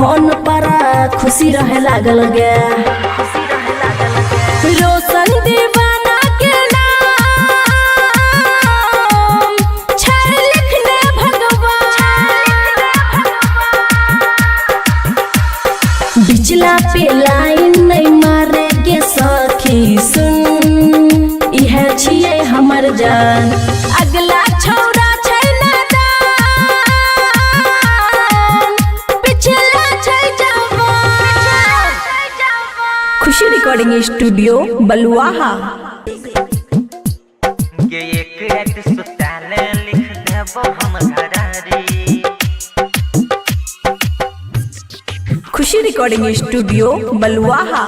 Phone पर खुशी रहे लागल गे। रोशन दीवाना के नाम छर लिखने भगवान। बिचला पे लाइन नहीं मारे गे सखी सुन, यह छिए हमर जान। अगला छौरा छै नादान, पिछला छै जवान। खुशी रिकॉर्डिंग स्टूडियो बलुआहा। ये एक रात सुताले लिख देबो हम घरारी। खुशी रिकॉर्डिंग स्टूडियो बलुआहा।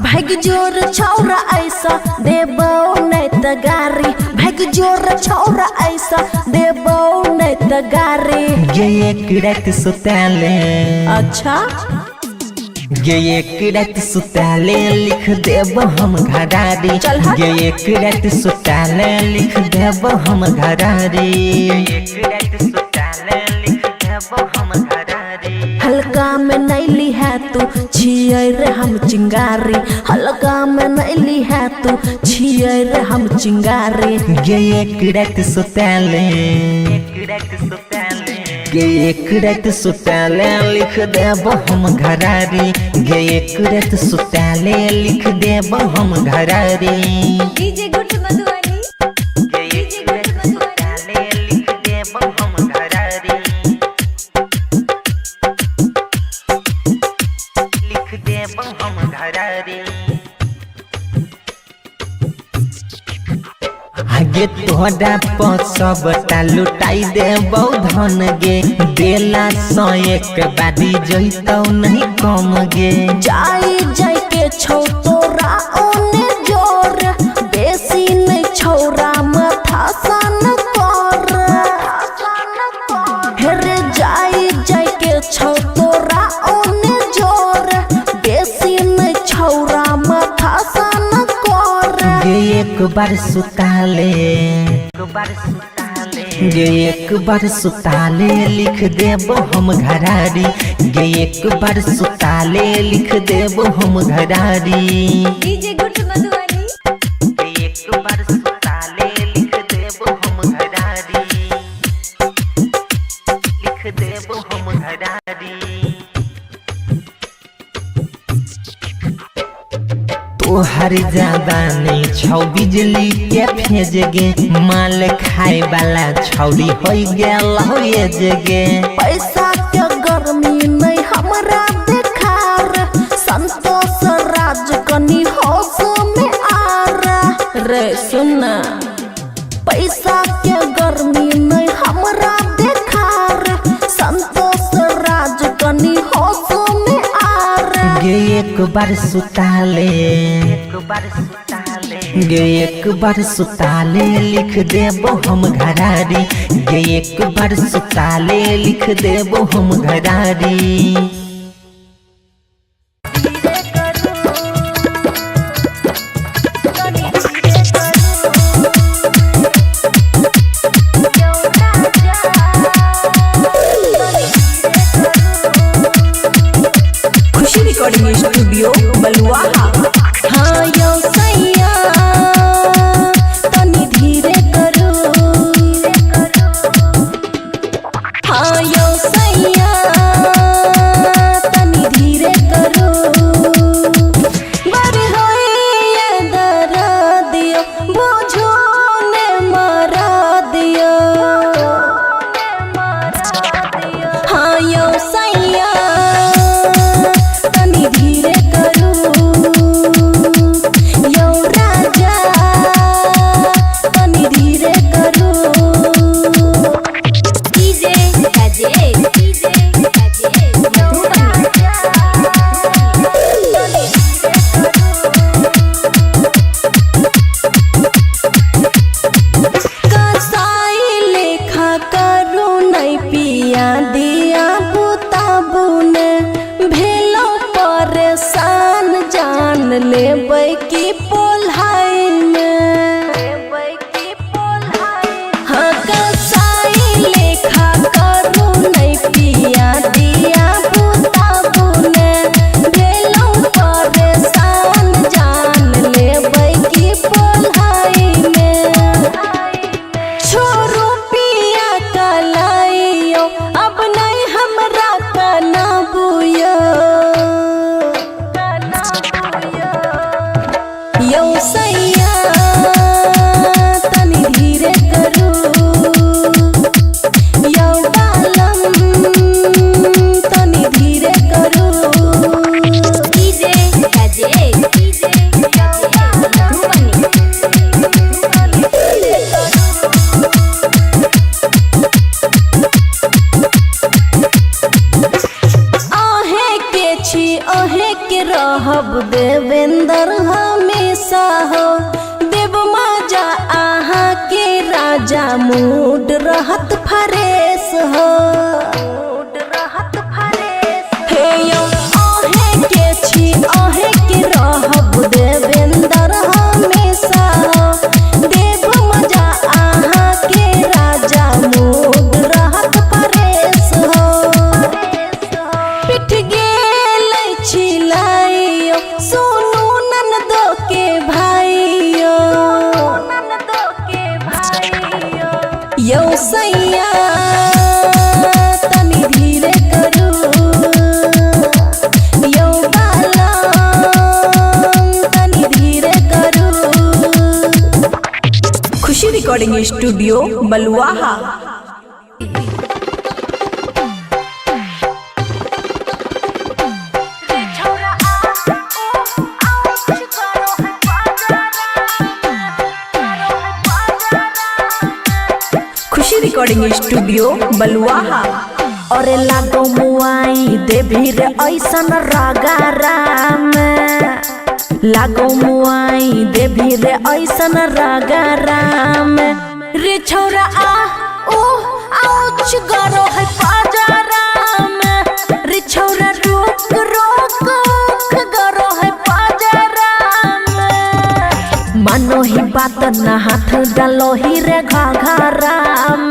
भाग जोर छौरा ऐसा देबो नहीं त गारी। भाग जोर छौरा ऐसा देबो नहीं त गारी। ये एक रात सुताले, अच्छा ये एक रात सुताले लिख देबो हम घरारी। चल हट। ये एक रात सुताले लिख देबो हम घरारी। एक रात सुताले लिख देबो हम घरारी। हल्का में नैली है तू छिए रे हम चिंगारी। हल्का में नैली है तू छिए रे हम चिंगारी। ये एक रात सुताले, एक रात सुताले, ये एक रात सुताले लिख देबो हम घरारी। ये एक रात सुताले लिख देबो हम घरारी। डीजे गुड मधुबनी, ये एक रात सुताले लिख देबो हम घरारी। लिख देबो हम घरारी। आगे तोहरा पर सबटा लुटाई देबो धन गे। देला सौ एक बारी जइतौ नहीं कम गे। जाई जाई के छौ तोरा ओने जोर, बेसी नहीं छौरा माथा सन कर। हेरे जाई जाई के छौ तोरा ओने जोर, बेसी नहीं छौरा माथा सन कर। गे एक बार सुताले, एक बार सुताले, गे एक बार सुताले लिख देबो हम घरारी। गे एक बार सुताले लिख देबो हम घरारी। डीजे गुड मधुबनी, गे एक बार सुताले लिख देबो हम घरारी। लिख देबो हम घरारी। तोहर ज्यादा नहीं छौ बिजली के भेज गे। माल खाए वाला छौरी हो गेल हो ये जगे। पैसा के गर्मी नहीं हमरा देखार, संतोष राज कनी होश में आर। रे सुन, पैसा के गर्मी नहीं हमरा देखार, संतोष राज कनी होश में आर। गे एक बार सुताले, एक बार सुताले, गे एक बार सुताले लिख देबो हम घरारी। गे एक बार सुताले लिख देबो हम घरारी। खुशी रिकॉर्डिंग स्टूडियो बलुआहा। हाँ यो सैया तनी धीरे करो। हाँ यो सैया तनी धीरे करो। बर होई ये दरा दियो, बुझो ने मारा दियो। हाँ यो सैया तनी धीरे करो। के रहब देवेंद्र हमेशा हो देव मजा आहा के राजा मूड रहत फरेश हो हे यो आहे के छी आहे के रहब देवेंद्र हमेशा हो देव मजा आहा के राजा मूड रहत फरेश हो पिट गेल छिलाइयो सोनू ननदो के भाइयो यो सैया तनी धीरे करू यो बालम तनी धीरे करू। खुशी रिकॉर्डिंग स्टूडियो बलुआहा। खुशी रिकॉर्डिंग स्टूडियो बलुआहा। और लागो मुआई देवी रे ऐसन रागाराम लागो मुआई देवी रे ऐसन रागाराम रे छौरा आ ओ आउच गरो है पाजाराम रे छौरा रोक रोक गरो है पाजाराम मानो ही बात ना हाथ डालो ही रे घाघराम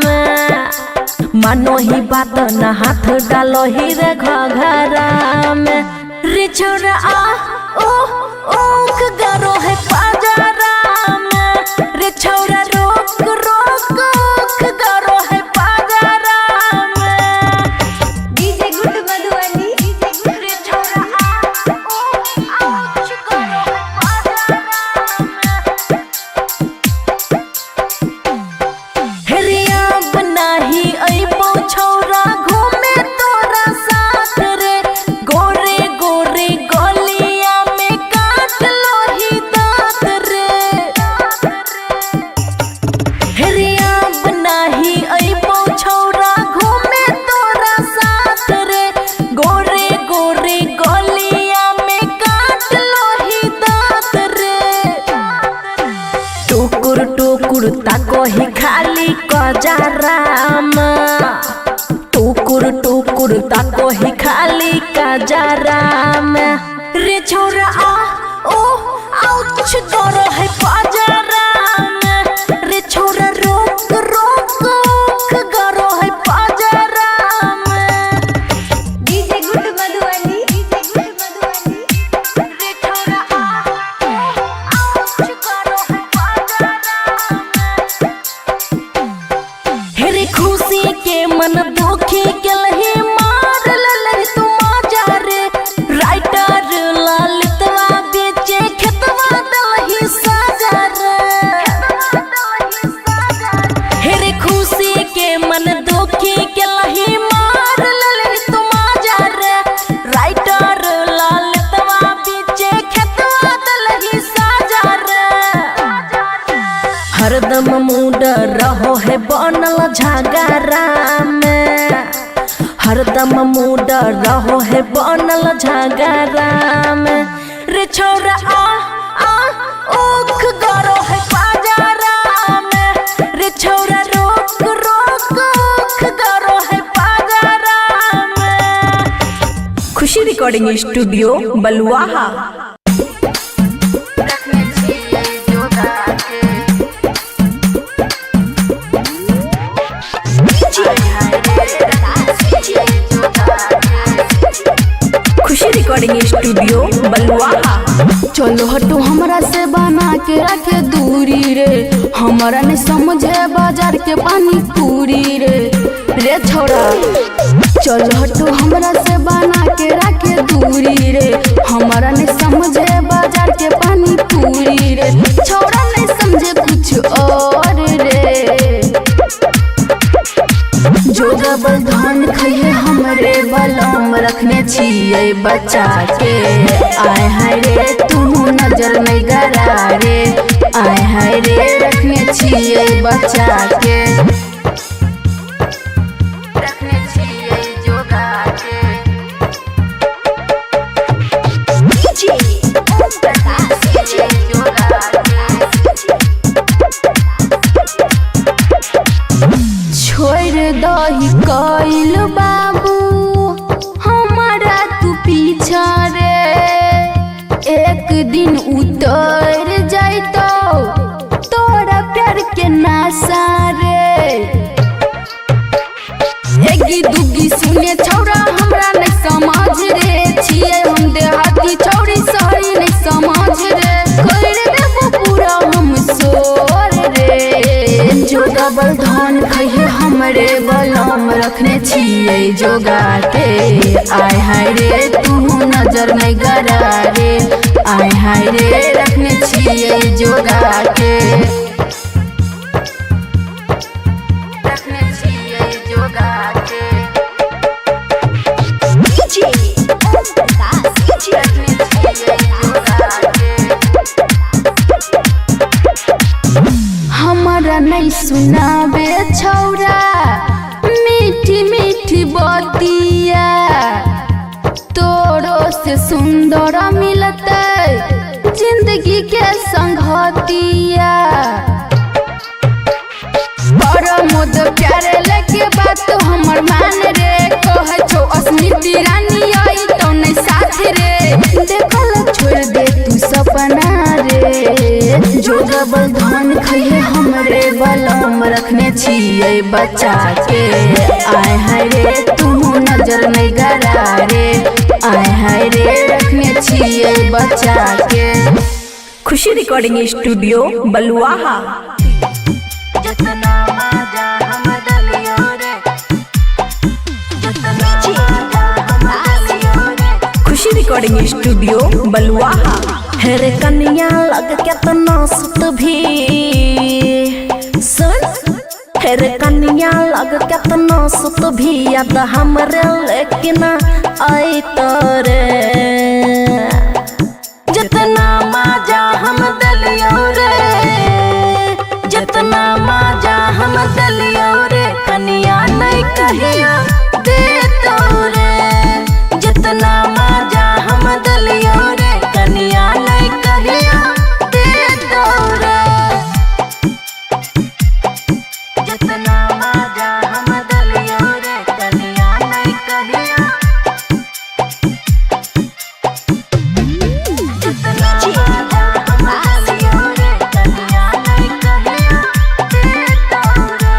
मानो ही बात ना हाथ डालो ही रे घाघराम रे छौरा आ ओ ओख गरो है पाजाराम रे छौरा रोक रोक ओख गरो है पाजाराम डीजे गुड मधुबनी रे छौरा आ ओ आउच गरो है पाजाराम हेरिया बनाही अइबो छौरा घूमे तोरा साथ रे गोरे गोरे गलिया में काट लोही दांत रे हेरिया बनाही अइबो छौरा घूमे तोरा साथ रे गोरे गोरे गलिया में काट लोही दांत रे टुकुर टुकुर ताको ही खाली कजाराम टुकुर टुकुर ताको ही खाली कजाराम रे छौरा आ ओ आउच गरो है पाजाराम रे छौरा रोक रोक ओख गरो है पाजाराम डीजे गुड मधुबनी रे छौरा आ ओ आउच गरो है पाजाराम हेरे खुशी के मन दुखी केलही मार ललही तू मजा रे राइटर ललितवा बेचे खेतवा दलही साजा रे हेरे खुशी के मन दुखी केलही मार ललही तू मजा रे राइटर ललितवा बेचे खेतवा दलही साजा रे हरदम मूड रहो है बनल झगड़ाम हरदम मूड रहो है बनल झगड़ाम रे छौरा आ ओख गरो है पाजाराम रे छौरा रोक रोक ओख गरो है पाजाराम। खुशी रिकॉर्डिंग स्टूडियो बलुआहा। खुशी रिकॉर्डिंग स्टूडियो बलुआहा। चलो हटो हमरा से बना के रखे दूरी रे हमारा ने समझे बाजार के पानी पूरी रे छोरा चलो हटो हमरा से बना के रखे दूरी रे हमारा ने समझे बाजार के पानी पूरी रे छोरा नहीं समझे कुछ और रे जो डबल धान खइए हमरे बलम रखने छिए बचा के आय हाय रे तू नजर नहीं गरा रे आय हाय रे रखने छिए बचा के रखने छिए जोगा के रखने छिए जोगा के। आय हाय रे तू नजर नहीं गरा रे, आय हाय रे रखने छिए जोगा के, रखने छिए जोगा के। हमारा नहीं सुनाबे छौरा मीठी मीठी बतिया, तोरो से सुंदर मिलते जिंदगी के संगतिया। मोद प्यारे लगे बात हमर मान रे, कहे छो अस्मिति रानी आई तो नहीं साथ रे। देखल छोड़ दे तू सपना रे, जो डबल धन खइहे हमरे बलम रखने छिए बच्चा के। आय हाय रे तू नजर नहीं गरा रे, आय हाय रे रखने छिए बच्चा के। खुशी रिकॉर्डिंग स्टूडियो बलुआहा। खुशी रिकॉर्डिंग स्टूडियो बलुआहा। हेरे कन्या लग केतना सुत भी सुन, हेरे कन्या लग केतना सुत भी याद हमरे लेकिन आई तोरे। जितना मजा हम दलियो रे, जितना मजा हम दलियो रे, कन्या नहीं कहिया दे तोरे। जितना मजा हम दलियो रे, कन्या नहीं कहिया दे तोरे। जितना मजा हम दलियो रे, कन्या नहीं कहिया। जितना मजा हम दलियो रे, कन्या नहीं कहिया दे तोरे।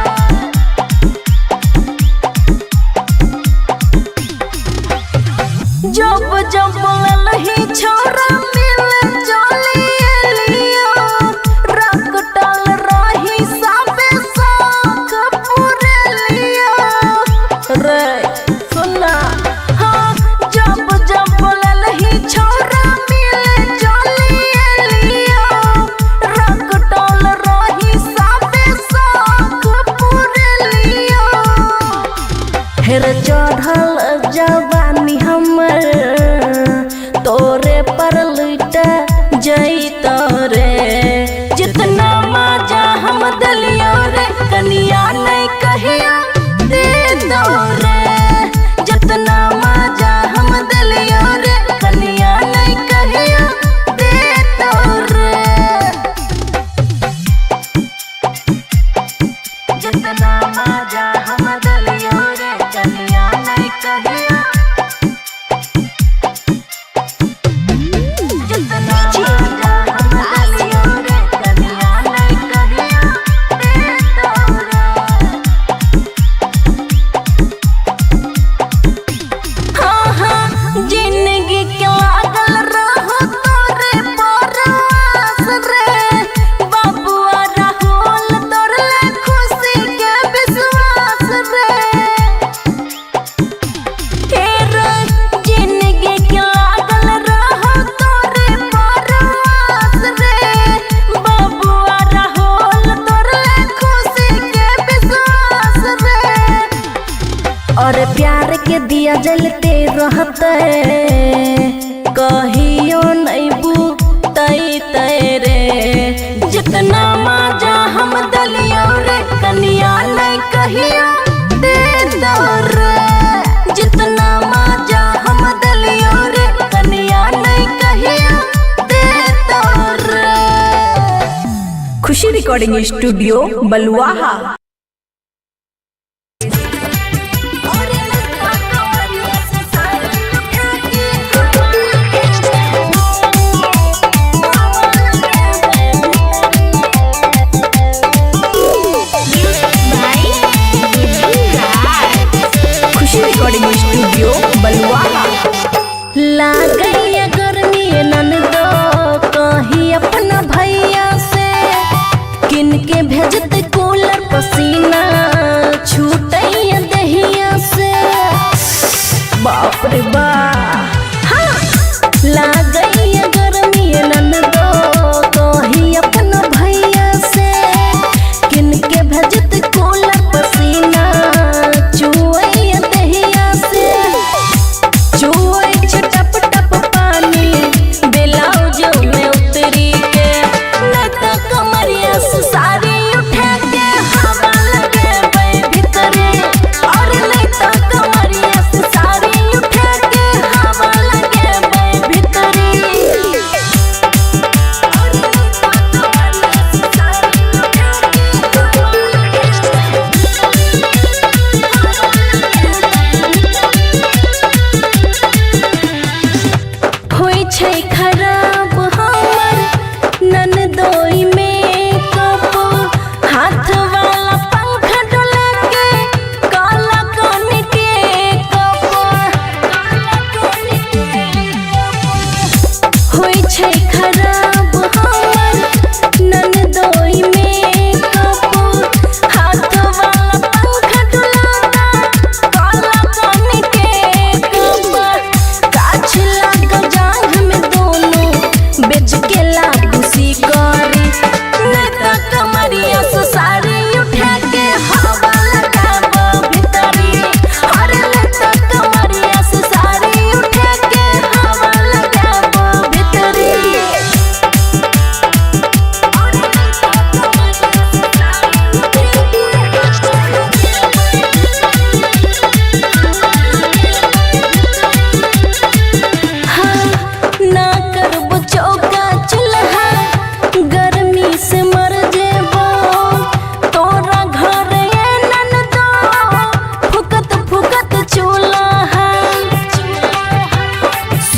जब जब ललही छोरा मिल चलिए लियो, रकटल रही सबे शौक पूरे लियो रे। सुना हाँ, जब जब ललही छोरा मिल चलिए लियो, रकटल रही सबे शौक पूरे लियो। हेर चढ़ल जवानी हमर तोरे पर लुट जई तोरे। जितना मजा हम दलियो रे, कन्या नहीं कहिया दे तोरे। जितना मजा हम दलियो रे, कन्या नहीं कहिया दे तोरे। जितना मजा हम दलियो रे, कन्या नहीं कहिया। जितना मजा हम दलियो रे, कन्या नहीं कहिया दे तोरे। हाँ हाँ, जिंदगी के लागल रहो तोरे परवास रे, बबुआ राहुल तोरे खुशी के विश्वास रे। जिंदगी के लागल रहो तोरे परवास रे, बबुआ राहुल तोरे खुशी के विश्वास रे। और प्यार के दिया जलते रहते, कहियो नहीं बुतई तेरे। जितना मजा हम दलियो रे, कन्या नहीं कहिया दे तोरे। जितना मजा हम दलियो रे, कन्या नहीं कहिया दे तोरे। खुशी रिकॉर्डिंग स्टूडियो बलुआहा। खुशी रिकॉर्डिंग स्टूडियो बलुआहा। लागैया गर्मी ननदो कहीं अपना भैया से, किन के भेजते कूलर पस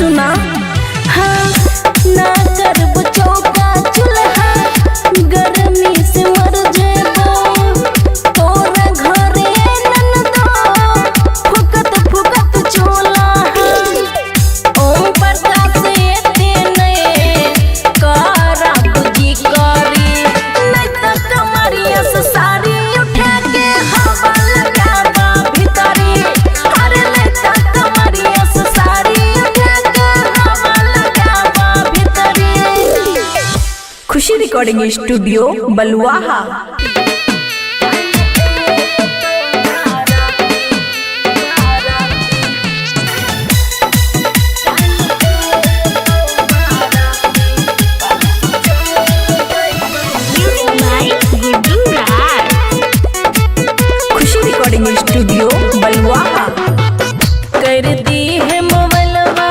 सुना हाँ ना करब चौका चूल्हा गर्मी से मर जेबो तोरा घरे ननदो फुकत फुकत चूल्हा ओम प्रकाश एते नहीं करा बुझी करी नहीं तो कमरिया से साड़ी उठा के हवा लगाबा भीतरी अरे नहीं तो कमरिया से साड़ी उठा के हवा लगाबा भीतरी। खुशी रिकॉर्डिंग स्टूडियो बलुआहा। खुशी रिकॉर्डिंग स्टूडियो बलुआहा। कर दी है मोबाइलवा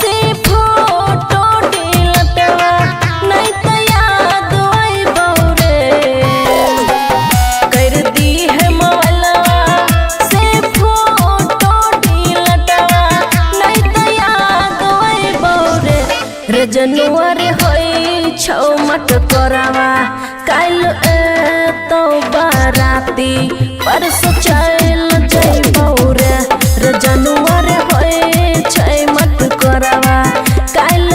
से फोटो डिलीटवा नहीं तो याद आई बौरे कर दी है मोबाइलवा से फोटो डिलीटवा नहीं तो याद आई बौरे रे जनवरी होई छौ मत करावा काल तो बाराती परसों चल जइबौ रे रे जनवरी होए छै मत करावा काल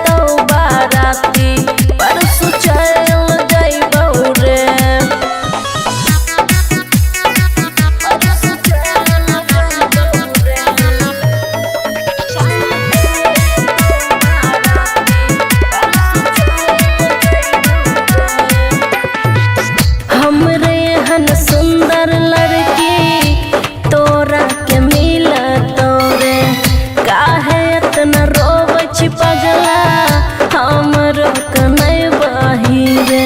तो बाराती परसों चल जइबौ रे परसों चल जइबौ रे हमरे हन सुंदर लड़की तोरा के मिला तोरे काहे इतना रोबछ पगला हमरो कनै बहिरे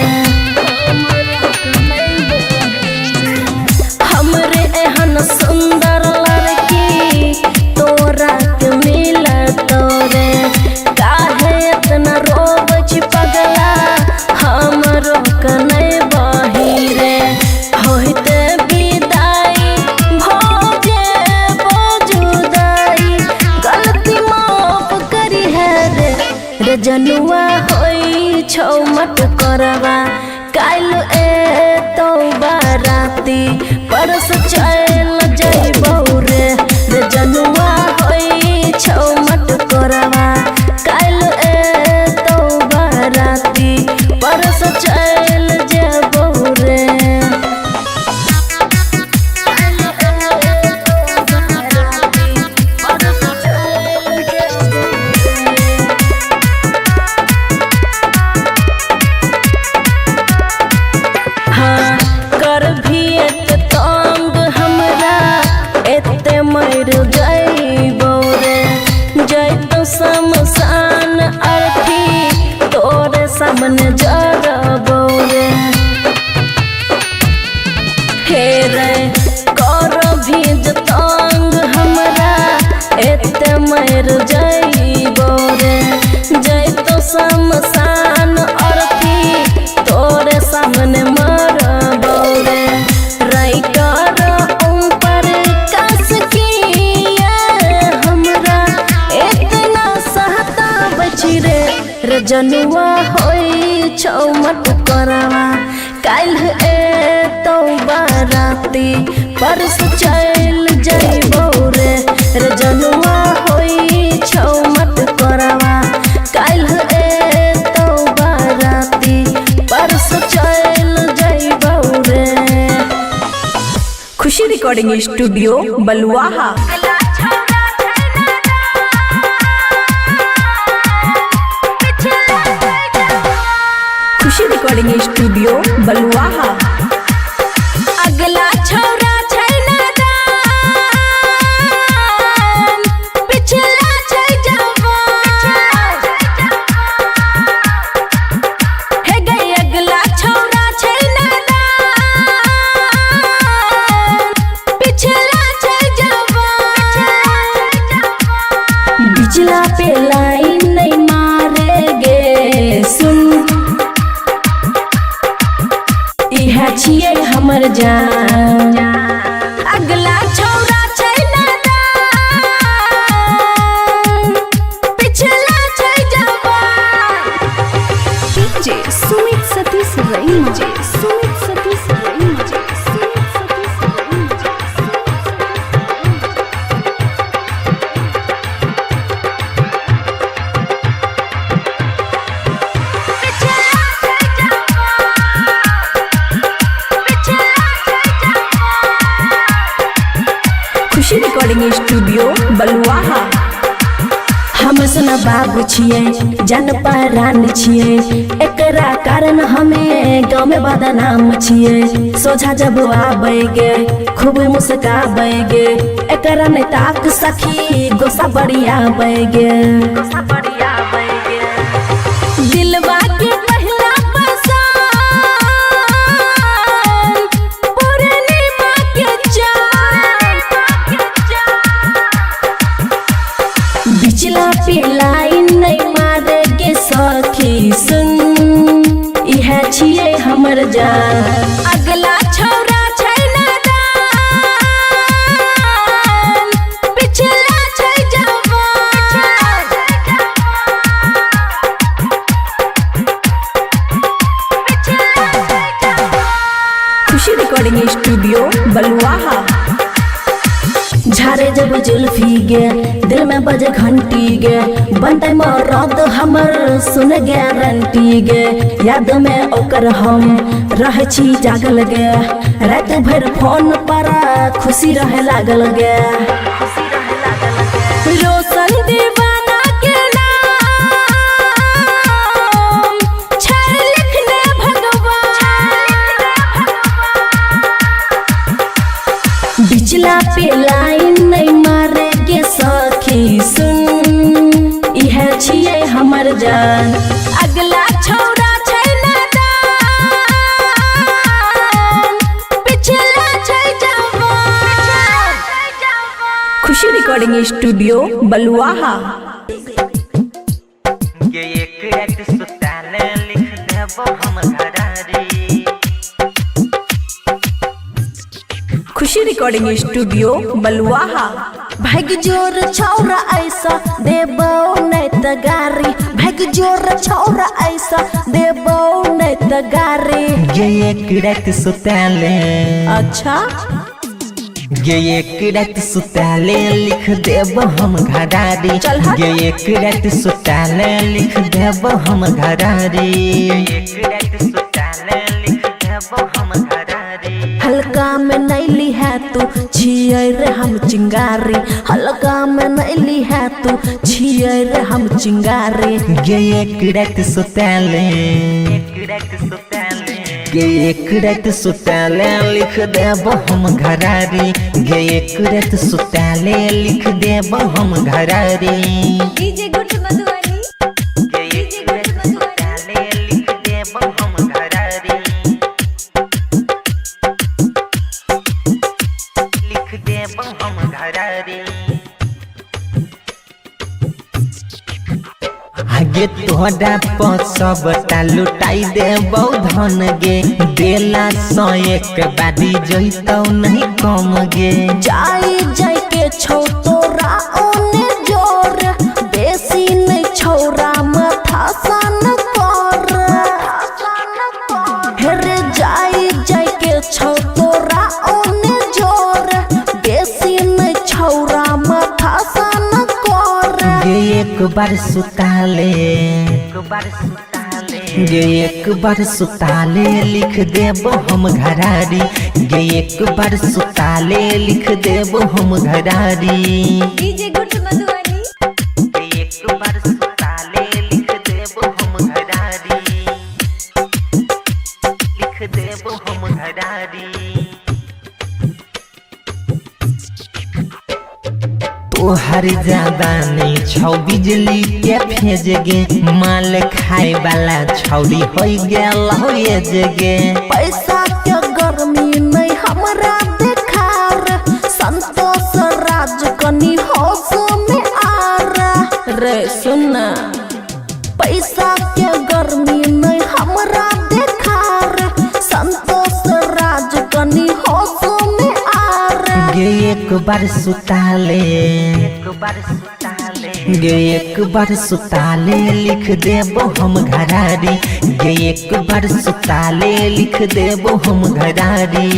हमरे एहन सुंदर लड़की तोरा के मिला तोरे काहे इतना रोबछ पगला हमरो कनै बहिरे होइते विदाई भोजे बोजुदाई गलती माफ करी है रे जनुआ होई छौ मत करवा काल तो बाराती परस चल जइबौ रे जनुआ होई छौ मत करवा काल तो बाराती परस चल जइबौ रे हाँ कर भी एक तंग हमरा एते मर जइबौ रे जइतो शमशान अर्थी तोरे सामने जरबौ रे हे रे कर भी तंग हमरा एते मर जइबौ रे जइतो शमशान अर्थी तोरे सामने मरबौ रे राइटर ओम प्रकाश किया हमरा इतना सहता बची रे जनुआ होई छौ मत करवा काल तो बाराती परस चल जइबौ रे जनुआ होई छौ मत करवा काल तो बाराती परस चल जइबौ रे। खुशी रिकॉर्डिंग स्टूडियो बलुआहा। खुशी रिकॉर्डिंग स्टूडियो बलुआहा। अगला छौरा छै नादान पिछला छै जवान हे गई अगला छौरा छै नादान पिछला छै जवान बिचला पे लाइन नहीं मारेगे सुन इहा छिए हमर जान अगला छौरा छै नादान हम सुना बाबू छिए जन पहरान छिए एकरा कारण हमें गाँव में बदनाम छिए सोझा जब आबेगे खूब मुस्काबेगे एकरा ने ताक सखी गोसा बढ़िया बैगे दिलवा के पहला बिचला पे लाइन नहीं मारेगे सखी सुन यह छिए हमर जान अगला छौरा छै नादान पिछला छै जवान खुशी रिकॉर्डिंग स्टूडियो बलुआहा झारे जब जुल्फी गे दिल में बजे घंटी गे बनते मरद हमर सुन गारंटी गे याद में ओकर हम रह छी जागल गे रात भर फोन पर खुशी रहे लागल गे रोशन दीवाना के नाम छै लिखने भगवान बिचला पे लाइन नहीं मारेगे सखी सुन यह छिए हमर जान अगला छौरा छै नादान पिछला छै जवान खुशी रिकॉर्डिंग स्टूडियो बलुआहा ये एक रात सुताले लिख देबो हम घरारी खुशी रिकॉर्डिंग स्टूडियो बलुआहा भाग जोर छौरा ऐसा देबो नहीं त गारी भाग जोर छौरा ऐसा देबो नहीं त गारी ये एक रात सुताले अच्छा ये एक रात सुताले लिख देबो हम घरारी चल हट। ये एक रात सुताले लिख देबो हम घरारी एक रात सुताले लिख देबो हम घरारी हल्का में नैली है तू छिए रे हम चिंगारी हल्का में नैली है तू छिए रे हम चिंगारी ये एक रात सुताले एक रात सुताले ये एक रात सुताले लिख देबो हम घरारी ये एक रात सुताले लिख देबो हम घरारी डीजे गुड मधुबनी ये एक रात सुताले लिख देबो हम घरारी लिख देबो हम घरारी आगे तोहरा पर सबटा लुटाई देबो धन गे देला 101 बारी जइतौ नहीं कम गे जाई जाई के छौ तोरा ओने जोर बेसी नहीं छौरा माथा सन कर हेरे जाई जाई के छौ तोरा ओने जोर बेसी नहीं छौरा माथा सन कर गे एक बार सुताले एक बार सुताले गे एक बार सुताले लिख देबो हम घरारी गे एक बार सुताले लिख देबो हम घरारी डीजे गुड मधुबनी गे एक बार सुताले लिख देबो हम घरारी लिख देबो हम घरारी तोहर ज्यादा नहीं छौ बिजली के भेज गे माल खाए वाला छौरी हो गेल हो ये जगे पैसा के गर्मी नहीं हमरा देखार संतोष राज कनी होश में आर रे सुन पैसा के गर्मी नहीं हमरा देखार संतोष राज कनी होश में आर गे एक बार सुताले एक बार सुताले गे एक बार सुताले लिख देबो हम घरारी गे एक बार सुताले लिख देबो हम घरारी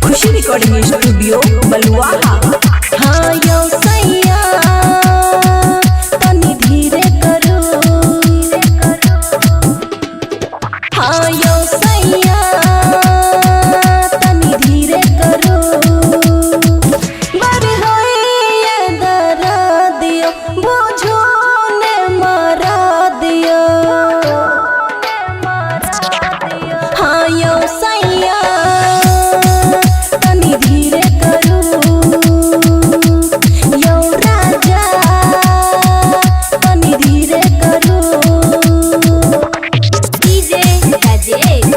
खुशी रिकॉर्डिंग स्टूडियो बलुआहा हाँ यो सैया दियो बुझो ने मरा दियो हाँ यो सैया तनी धीरे करू यो राजा तनी धीरे करू डीजे राजेश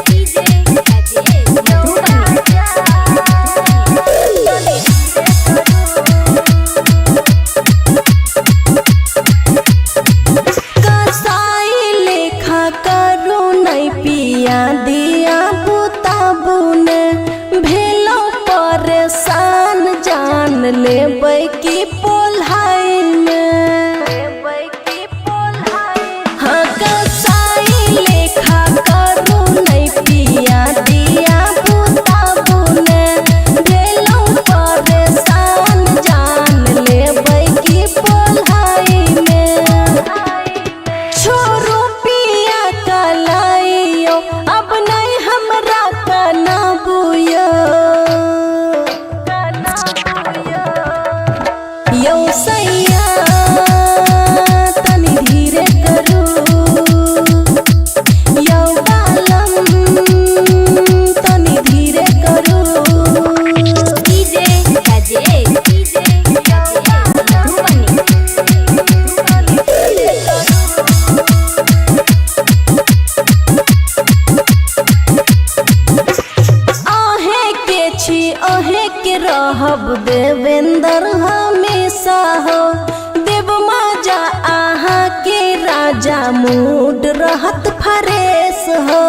कसाई लेखा करू नहीं पिया दिया बुताबू ने भेलो परेशान जान लेबै की पोल्हाई में हाँ कसाई लेखा करू नहीं पिया दिया बुताबू ने भेलो परेशान जान लेबै की पोल्हाई में छोरू पिया कलाइयो अब नहीं हमरा कना बुयो यो सैया तनी धीरे करू यो बालम तनी धीरे करू डीजे राजेश आहे के छी आहे के रहब देवेंद्र हमेशा हो देव माजा आहा के राजा मूड रहत फरेश हो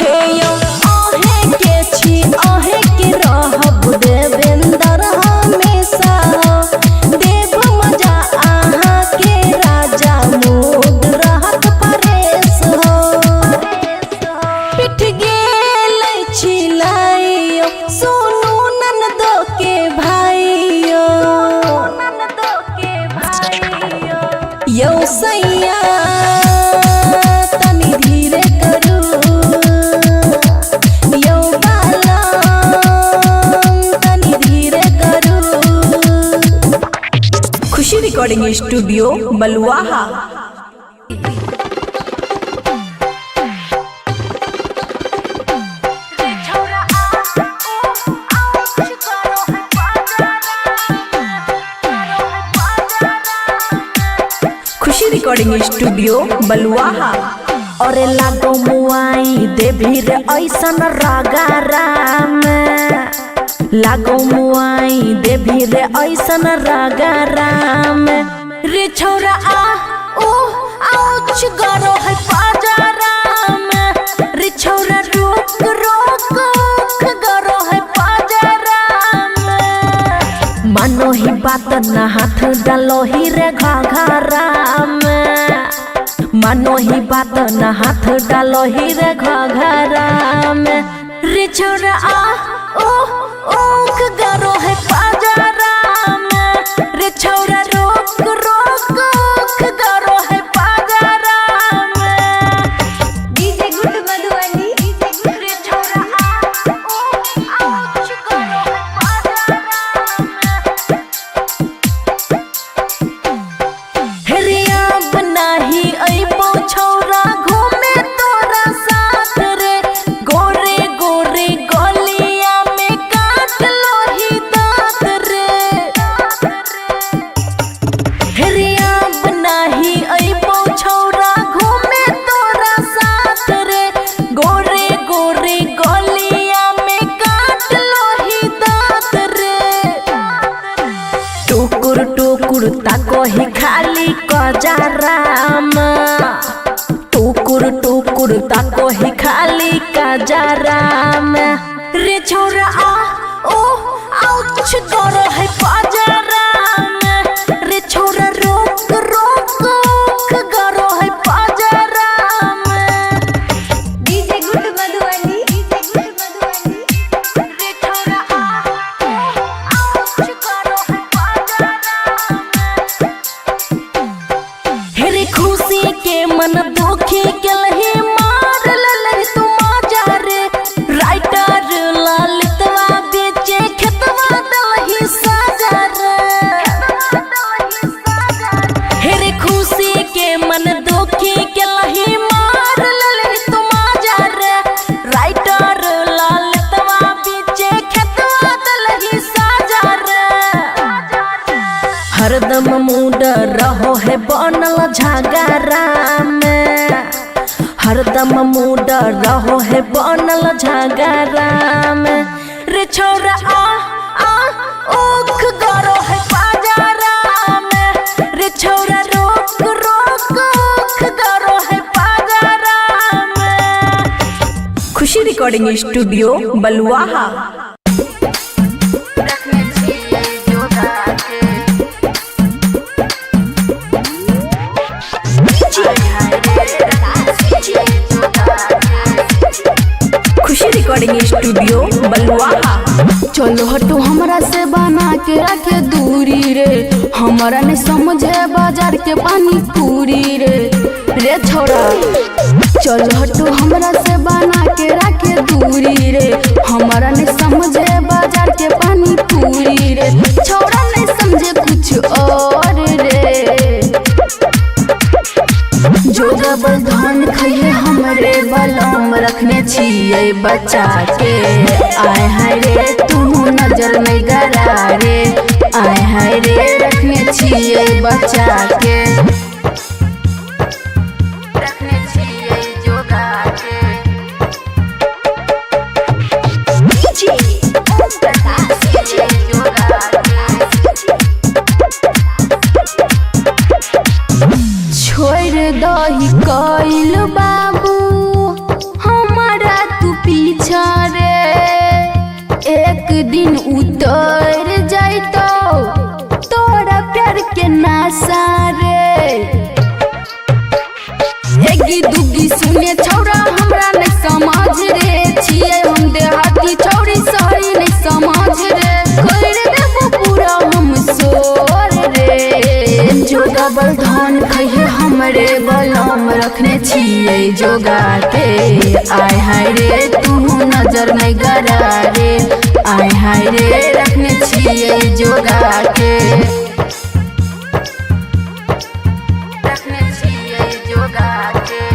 हे यो आहे के छी आहे के रहब देवेंद्र हमेशा हो देव मजा आहा के राजा मूड रहत फरेश हो पिट गेल छिलाइयो सोनू ननदो के भाइयो यो सैया तनी धीरे करू यो बालम तनी धीरे करू खुशी रिकॉर्डिंग स्टूडियो बलुआहा खुशी रिकॉर्डिंग स्टूडियो बलुआहा और लागो मुआई देवी रे ऐसन रागाराम लागो मुआई देवी रे ऐसन रागाराम रे छोरा आ ओ आउच गरो है पाजाराम रे छोरा रोक रोक गरो है पाजाराम मानो ही बात न हाथ डालो ही रे घाघरा में मानो ही बात न हाथ डालो ही रे घाघरा में रे छोरा आ ओ ओख गरो है पाजारा में रे छोरा रोक रोक ओख गरो है पाजारा में डीजे गुड मधुबनी रे छोरा आ ओ आउच गरो है पाजारा हेरिया बनाही अइबो छौरा घूमे तोरा साथ रे गोरे गोरे गलिया में काट लोही दांत रे हेरिया बनाही अइबो छौरा घूमे तोरा साथ रे गोरे गोरे गलिया में काट लोही दांत रे टुकुर टुकुर ताको ही खाली कजाराम टुकुर टुकुर ताको ही खाली कजाराम रे छोरा आ ओ आउच गरो है पाजाराम रे छोरा रोक रोक गरो है पाजाराम डीजे गुड मधुबनी रे छोरा आ ओ आउच गरो है पाजाराम हेरे खुशी के मन दुखी के लही मार ललही तुम जा रे राइटर हरदम मूड रहो है बनल झगड़ा में, हरदम मूड रहो है बनल झगड़ा में। रे छोरा उख गरो है बाजारा में, रे छोरा रोक रोक उख गरो है बाजारा में। खुशी रिकॉर्डिंग स्टूडियो बलुआहा। खुशी रिकॉर्डिंग स्टूडियो बलुआहा। चलो हटो हमरा से बना के रखे दूरी रे, हमारा नहीं समझे बाजार के पानी पूरी रे। रे छोरा चलो हटो हमरा से बना के रखे दूरी रे, हमारा नहीं समझे बाजार के पानी पूरी रे। छोरा नहीं समझे कुछ और रे, जो डबल धान खाइए हमरे बलम रखने छिए बचा के। आय हाय रे तू नजर नहीं गरा रे, आय हाय रे रखने छिए बचा के, रखने छिए जोगा के। छोड़ दही कइल बाबू हमारा तू पीछा रे, एक दिन उतर जाइतो तोरा प्यार के नासा रे। एगी दुगी सुने छौरा हमरा नहीं समझ रे, छिए हम देहाती छौरी सही नहीं समझ रे। कर देबो पूरा हम सोर रे, जो डबल धान खाइए हमरे बलम रखने छिए जोगा के। आय हाय रे तू नजर नहीं गरा रे, आय हाय रे रखने छिए जोगा के, रखने छिए जोगा के।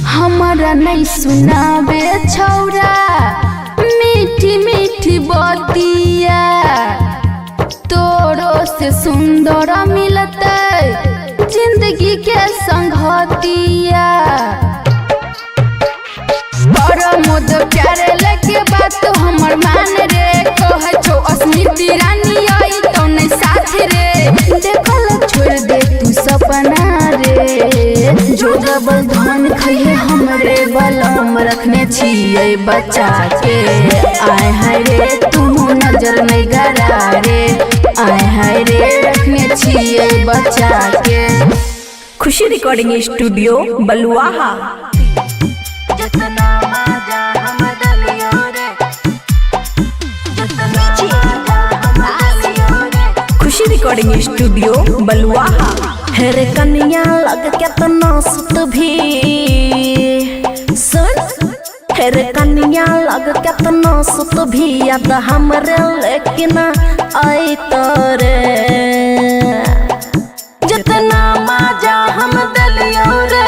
हमारा नहीं सुनावे छौरा मीठी मीठी बतिया, तोरो से सुंदर मिलते जिंदगी के संगतिया। बड़ मोद प्यारे लगे बात हमर मान रे, कहे छो अस्मिती रानी आई तो नहीं साथ रे। देखल छोड़ दे तू सपना रे, जो डबल धान खाइए हमरे बलम रखने छिए बचा के। आय हाय रे तू नजर नहीं गरा रे, आय हाय रे रखने छिए बचा के। खुशी रिकॉर्डिंग स्टूडियो बलुआहा। खुशी रिकॉर्डिंग स्टूडियो बलुआहा। हेरे कन्या लग केतना सुत भी सुन, हेरे कन्या लग केतना सुत भी याद हमरे लेकिन आई तोरे। जितना मजा हम दलियो रे,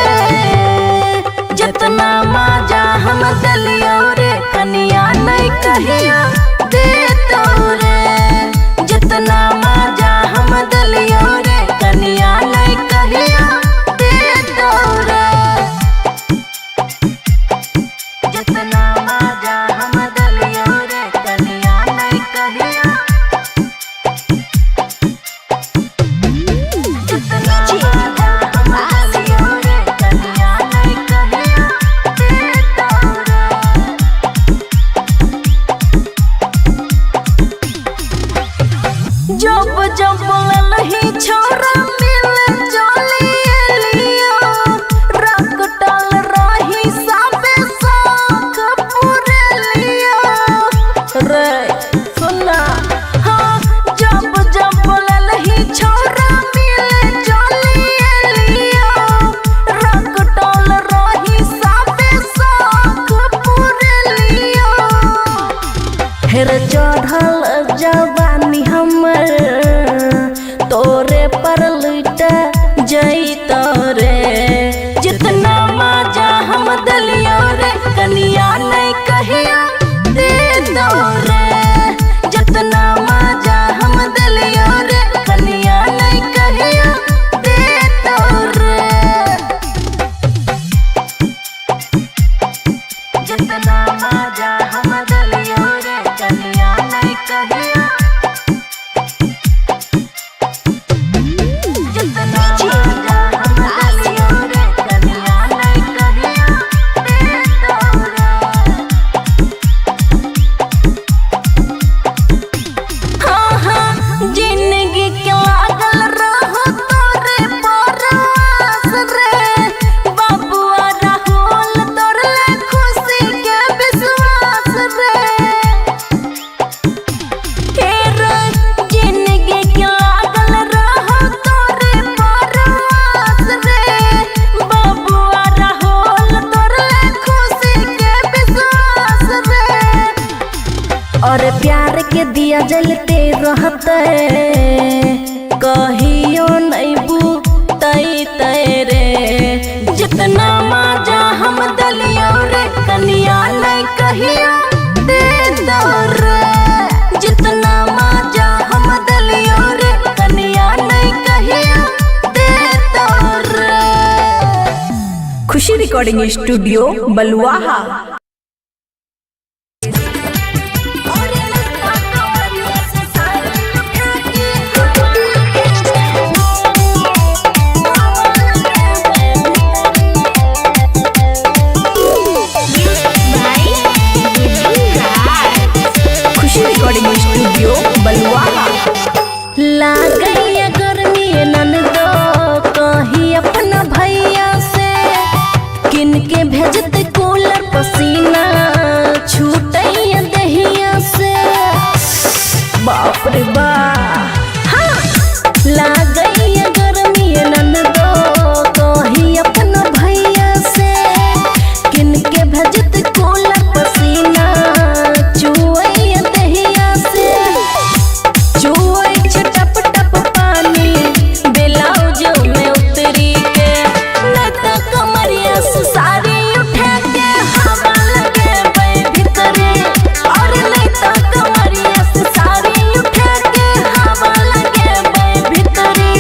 जितना मजा हम दलियो रे, कन्या नहीं कहिया दे तोरे। जितना मजा हम दलियो रे, कन्या नहीं कहिया दे तोरे। जितना मजा हम दलियो रे, कन्या नहीं कहिया, जितना मजा हम दलियो रे, कन्या नहीं कहिया दे तोरे। जब जब ललही छोरा मिल चली लियो, रकटल रही सबे शौक पूरे लियो रे। सुना हाँ, जब जब ललही छोरा मिल चली लियो, रकटल रही सबे शौक पूरे लियो। हेर चढ़ल जवानी हमर तोरे पर लुट जई तोरे। जितना मजा हम जलते रहते कहियो नहीं बूतई तेरे जितना माजा हम दलियो रे कनिया नहीं कहियो दे दो रे जितना माजा हम दलियो रे कनिया नहीं कहियो दे दो रे। खुशी रिकॉर्डिंग स्टूडियो बलुआहा। रिकॉर्डिंग स्टूडियो बलुआहा। लागैया गर्मी ननदो कही अपना भैया से किन के भेजते कूलर पसीना छूटैया दहिया से बाप रे बाप। हाँ लागैया गर्मी ननदो कही अपना भैया से किन के भेजते कूलर पसीना चुवैया टप टप पानी ब्लाउज में उतरी के न तो कमरिया से साड़ी उठा के हवा लगे भीतरे और नहीं तो कमरिया से साड़ी उठा के हवा लगे भीतरे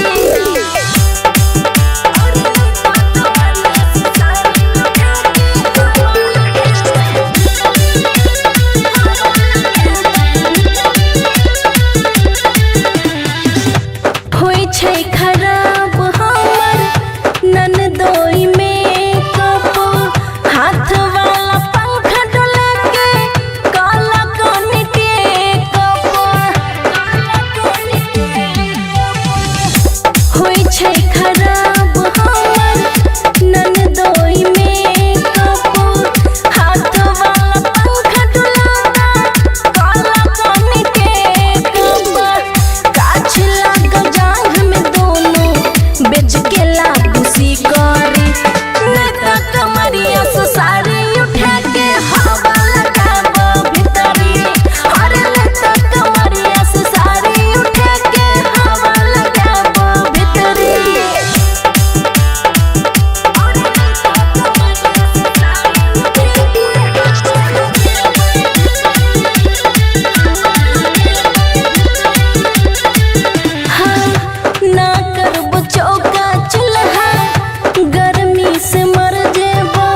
और नहीं तो कमरिया से साड़ी उठा होई छै खराब हमर ननदोई में कप हाथ वाला पंखा डोला के काला कोन के कप होई छै खराब हमर ननदोई में कप हाथ वाला पंखा डोला काला कोन के कप काछ लाग जांग में दोनों बेच के लागूसी करी नहीं तो कमरिया से साड़ी उठा के हवा लगाबो भीतरी अरे नहीं तो कमरिया से साड़ी उठा के हवा लगाबो भीतरी अरे नहीं तो कमरिया से हाँ ना करबो चौका चूल्हा गर्मी से मर जेबो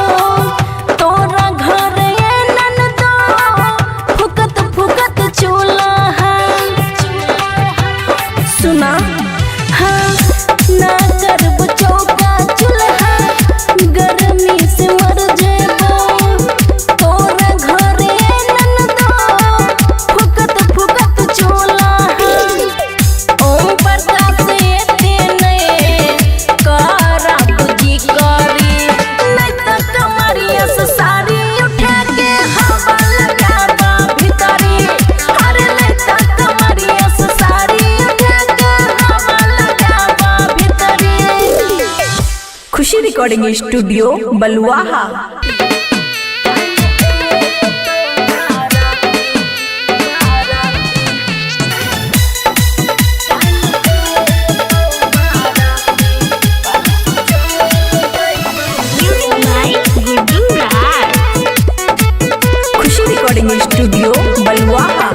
तोरा घर ये ननदो फुकत फुकत चूल्हा सुना। हाँ ना करबो चौका चूल्हा गर्मी से मर जेबो तोरा घर ये ननदो फुकत फुकत चूल्हा ओम प्रकाश एते नहीं करा बुझी करी नहीं तो कमरिया से साड़ी उठा के हवा लगाबो भीतरी अरे नहीं तो कमरिया से साड़ी उठा के हवा लगाबो भीतरी। खुशी रिकॉर्डिंग स्टूडियो बलुआहा। खुशी रिकॉर्डिंग स्टूडियो बलुआहा।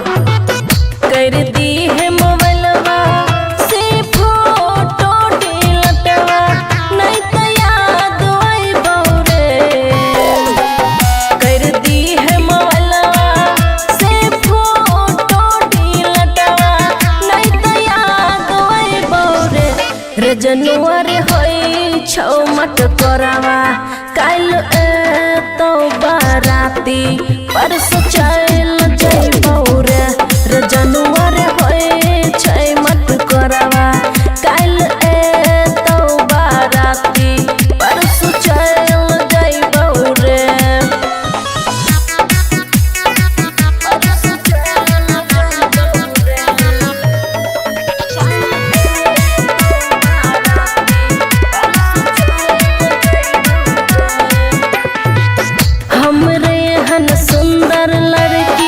कर दी है मोबाइलवा से फोटो डिलीटवा नहीं तो याद आइबो रे कर दी है मोबाइलवा से फोटो डिलीटवा नहीं तो याद आइबो रे रे जनवरी होई छौ मत करावा काल तो बाराती परसों चल जइबो रे रे जनवरी होई छै मत करावा काल तो बाराती परसों चल जइबो रे परसों चल जइबो रे हमरे हन सुंदर लड़की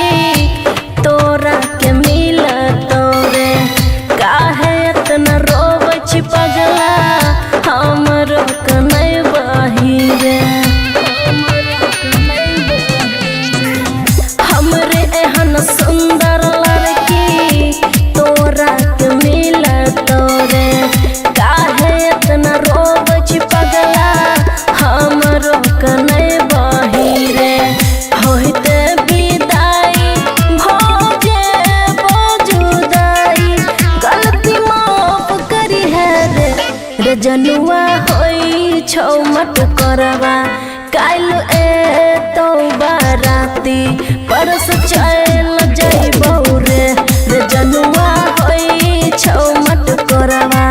काल ए तो बाराती परस चल जइबौ रे रे जनुआ होई छौ मट करवा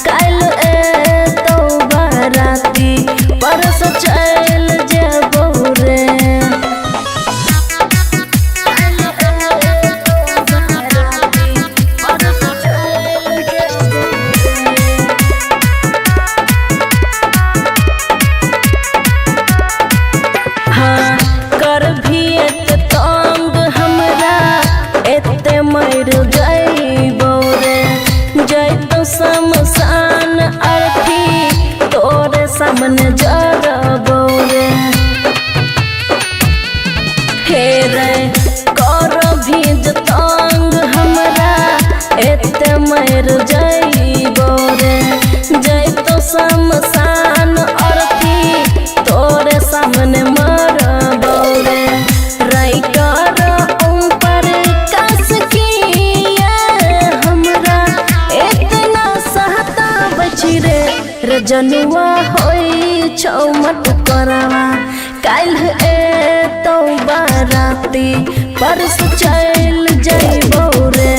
काल ए तो बाराती परस चल जइबौ रे समसान अर्थी तोरे सामने जरबौ रे हे रे कर भीज तंग हमरा एते मर जइबौ रे जइतो समसान अर्थी तोरे सामने मरबौ रे राई कर ऊपर कस किया हमरा रे जनुआ होई छौ मट करवा काल ए तो बाराती परस चल जइबौ रे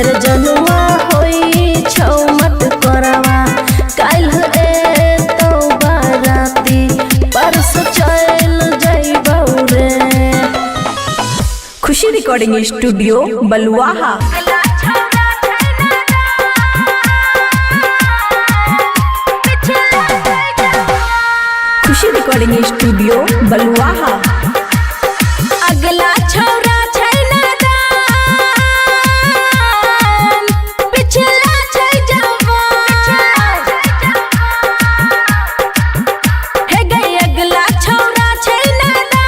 रे जनुआ होई छौ मट करवा काल ए तो बाराती परस चल जइबौ रे। खुशी रिकॉर्डिंग स्टूडियो बलुआहा। खुशी रिकॉर्डिंग स्टूडियो बलुआहा। अगला छोरा छै नादान पिछला छै जवान हे गई अगला छोरा छै नादान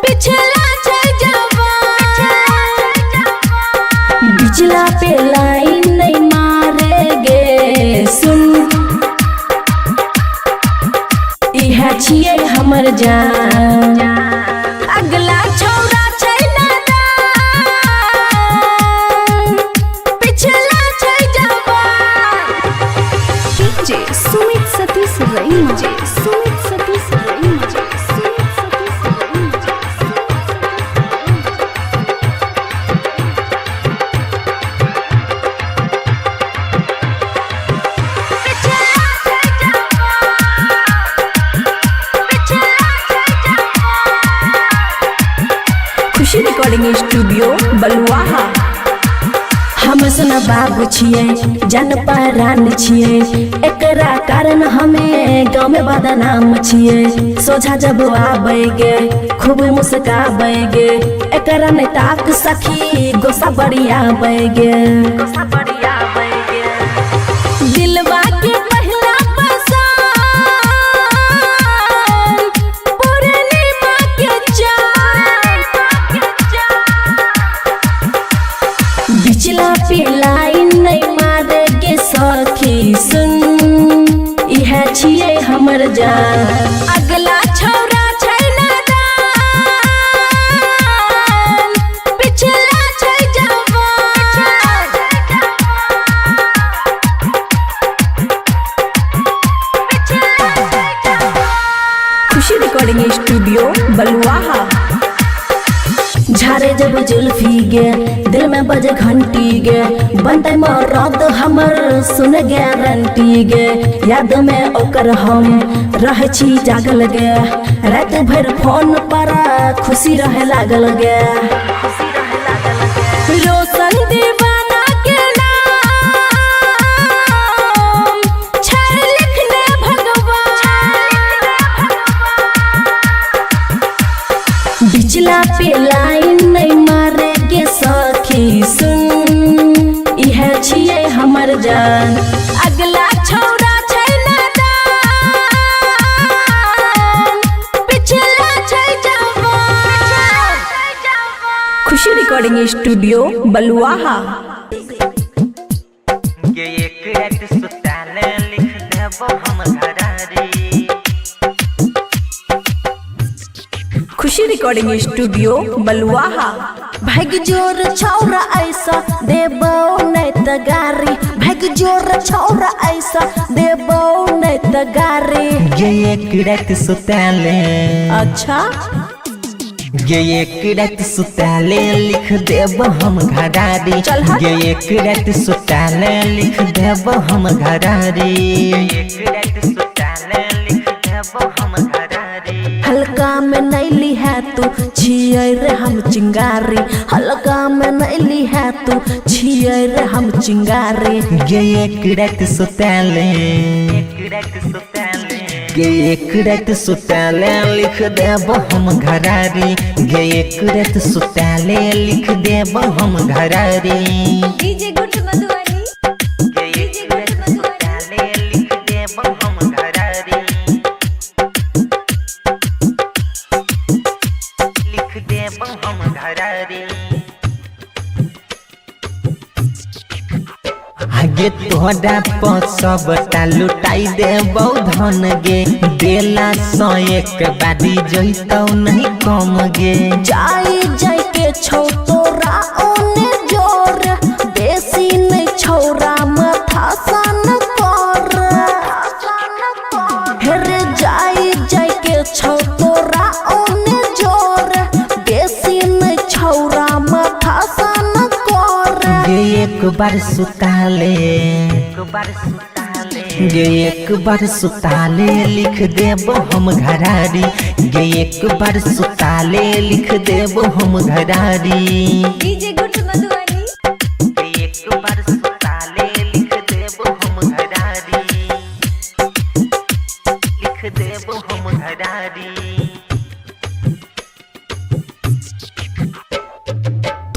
पिछला छै जवान बिचला पे लाइन नहीं मारेगे सुन इहा छिए हमर जान अगला छोरा छै नादान पिछला छै जवान डीजे सुमित सतीश रईमा सुमित सतीश रईमा खुशी रिकॉर्डिंग स्टूडियो बलुआहा। हम सुना बाबू छिए जन पहरान छिए एकरा कारण हमें गाँव में बदनाम छिए सोझा जब आबेगे खूब मुस्काबेगे एकरा नहीं ताक सखी गोसा बढ़िया बैगे दिलवा के पहला बिचला पे लाइन नहीं मारेगे सखी सुन इहा छिए हमर जान अगला छोरा छै नादान पिछला छै जवान खुशी रिकॉर्डिंग स्टूडियो बलुआहा। झारे जब जुल्फी गे दिल में बजे घंटी गे बनते मरद हमर सुन गारंटी गे याद में ओकर हम रह छी जागल गे रात भर फोन पर खुशी रहे लागल गे रोशन दीवाना के नाम छै लिखने भगवान बिचला पे लाइन नहीं मारेगे सखी सुन इहा छिए हमर जान अगला छोरा छै नादान पिछला छै जवान खुशी रिकॉर्डिंग स्टूडियो बलुआहा। ये एक सुताने लिख देबो हम घरारी। खुशी रिकॉर्डिंग स्टूडियो बलुआहा। भाग जोर छौरा ऐसा देबो नहीं त गारी भाग जोर छौरा ऐसा देबो नहीं त गारी गे एक रात सुताले अच्छा गे एक रात सुताले लिख देब हम घरारी चल हट। गे एक रात सुताले लिख देब हम घरारी एक रात सुताले लिख देब हम घरारी हल्का में नैली है तू छिए रे हम चिंगारी हल्का में नैली है तू छिए रे हम चिंगारी गे एक रात सुताले एक रात सुताले गे एक रात सुताले लिख देब हम घरारी गे एक रात सुताले लिख देब हम घरारी डीजे गुड मधुबनी गे एक रात सुताले लिख देब हम घरारी लिख देब हम घरारी आगे तोहरा पर सबटा लुटाई देबौ धन गे देला सौ एक बारी जइतौ नहीं कम गे जाई जाई के छौ तोरा ओने जोर बेसी नहीं छौरा माथा सन कर हेरे जाई जाई के छौ तोरा ओने जोर बेसी नहीं छौरा माथा सन कर गे एक बार सुताले गे एक बार सुताले लिख देब हम घरारी गे एक बार सुताले लिख देब हम घरारी डीजे गुड मधुबनी गे एक बार सुताले लिख देब हम घरारी लिख देब हम घरारी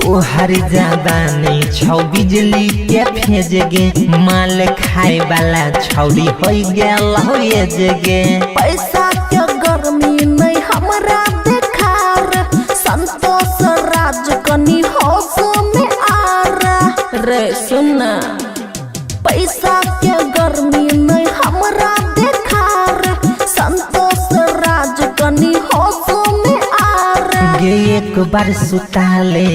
तोहर ज्यादा नहीं छौ बिजली के भेज गे माल खाए वाला छौरी हो गेल हो ये जगे पैसा के गर्मी नहीं हमरा देखार संतोष राज कनी होश में आर रे सुनना पैसा के गर्मी नहीं हमरा देखार संतोष राज कनी होश में आर गे एक बार सुताले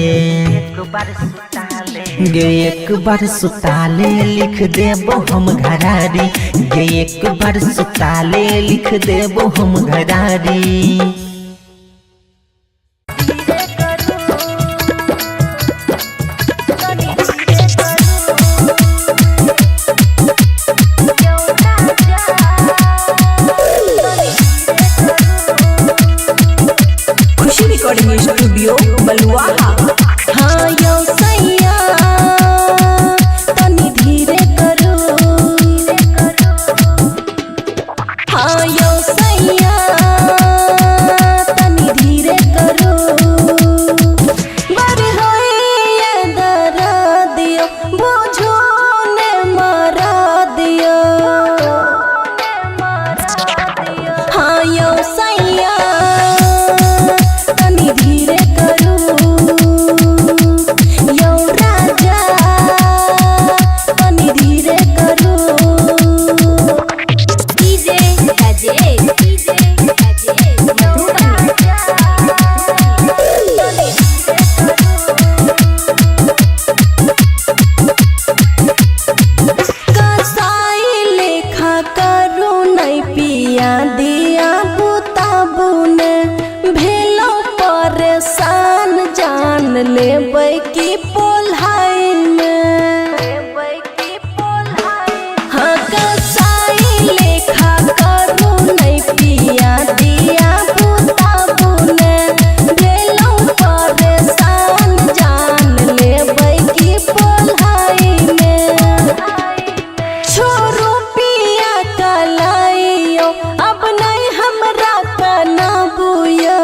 गे एक बार सुताले लिख देब हम घरारी गे एक बार सुताले लिख देब हम घरारी खुशी रिकॉर्डिंग स्टूडियो बलुआहा हाँ यो सैया तनी धीरे करो हाँ यो सैया तनी धीरे करो बर होए ये दरा दियो बुझो ने मारा दियो हाँ यो सैया तनी धीरे करो यो राजा तनी धीरे करो डीजे राजेश डीजे राजेश मधुबनी कसाई लेखा करो नहीं पिया दिया बुताबू ने भेलो परेशान जान लेबै की पोल्हाई में हाँ कसाई लेखा करो नहीं पिया दिया बुताबू ने भेलो परेशान जान लेबै की पोल्हाई में छोरो पिया कलाइयो अब नहीं हमरा कना बुयो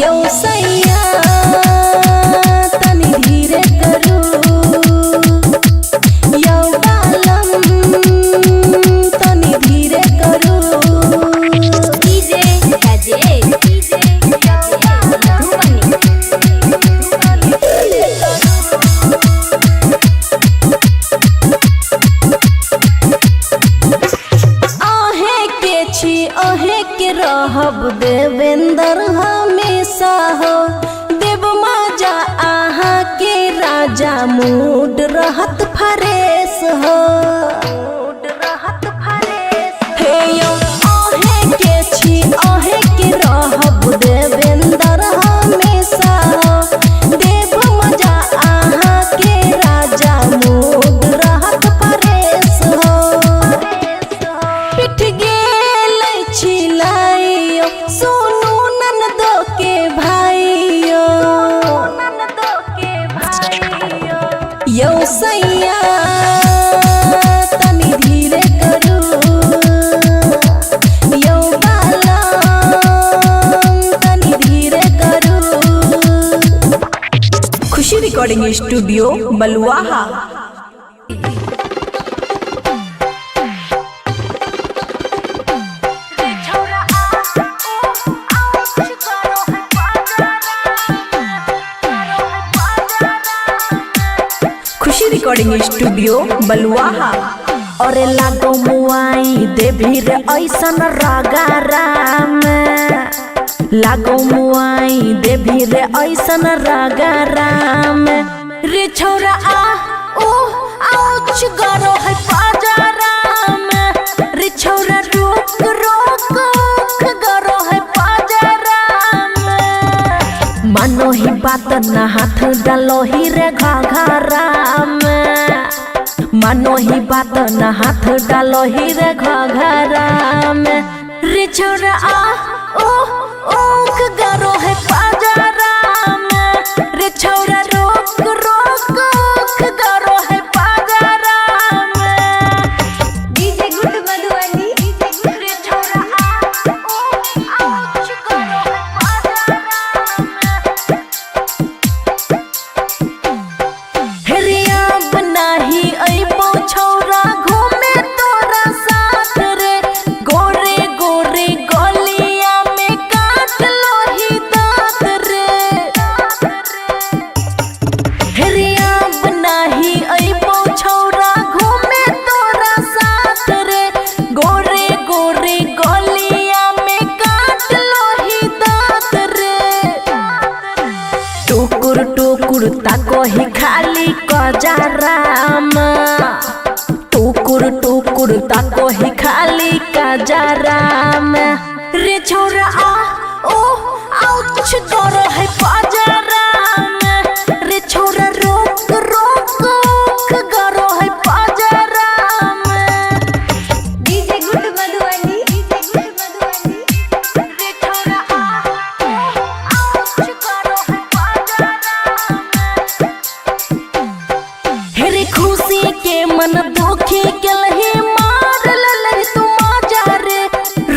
यो रहब देवेंद्र हमेशा हो देव मजा आहा के राजा मूड रहत फरेश हो हे यो आहे के छी आहे के रहब देवेंद्र हमेशा हो देव मजा आहा के राजा मूड रहत फरेश हो पिट गेल छिलाइयो सोनू ननदो के भाइयो यौ सैया तनी धीरे करू यौ बालम तनी धीरे करू। खुशी रिकॉर्डिंग स्टूडियो बलुआहा। खुशी रिकॉर्डिंग स्टूडियो बलुआहा। और लागो मुआई देवी रे ऐसन रागाराम लागो मुआई देवी रे ऐसन रागाराम रे छोरा आ ओ आउच गरो है पाजाराम रे छोरा रोक रोक गरो है पाजाराम मानो ही बात न हाथ डालो ही रे घाघराम मानो ही बात न हाथ डालो ही रे घाघराम रे छोरा आ ओ ओक गरो है पाजाराम रे छोरा रोक रोक गरो है पाजाराम डीजे गुड मधुबनी रे छोरा आ ओ आउच गरो है पाजाराम हेरिया बनाही अइबो छौरा घूमे तोरा साथ रे गोरे गोरे गलिया में काट लोही दांत रे हेरिया बनाही अइबो छौरा घूमे तोरा साथ रे गोरे गोरे गलिया में काट लोही दांत रे टुकुर टुकुर ताको ही खाली कजराम टुकुर टुकुर ताको ही खाली कजराम रे छोरा आ ओ आउच गरो है पाजाराम रे छोरा रोक रोक गरो है पाजाराम डीजे गुड मधुबनी रे छोरा आ ओ आउच गरो है पाजाराम हेरे खुशी के मन दुखी के लही मार ललही तू मजा रे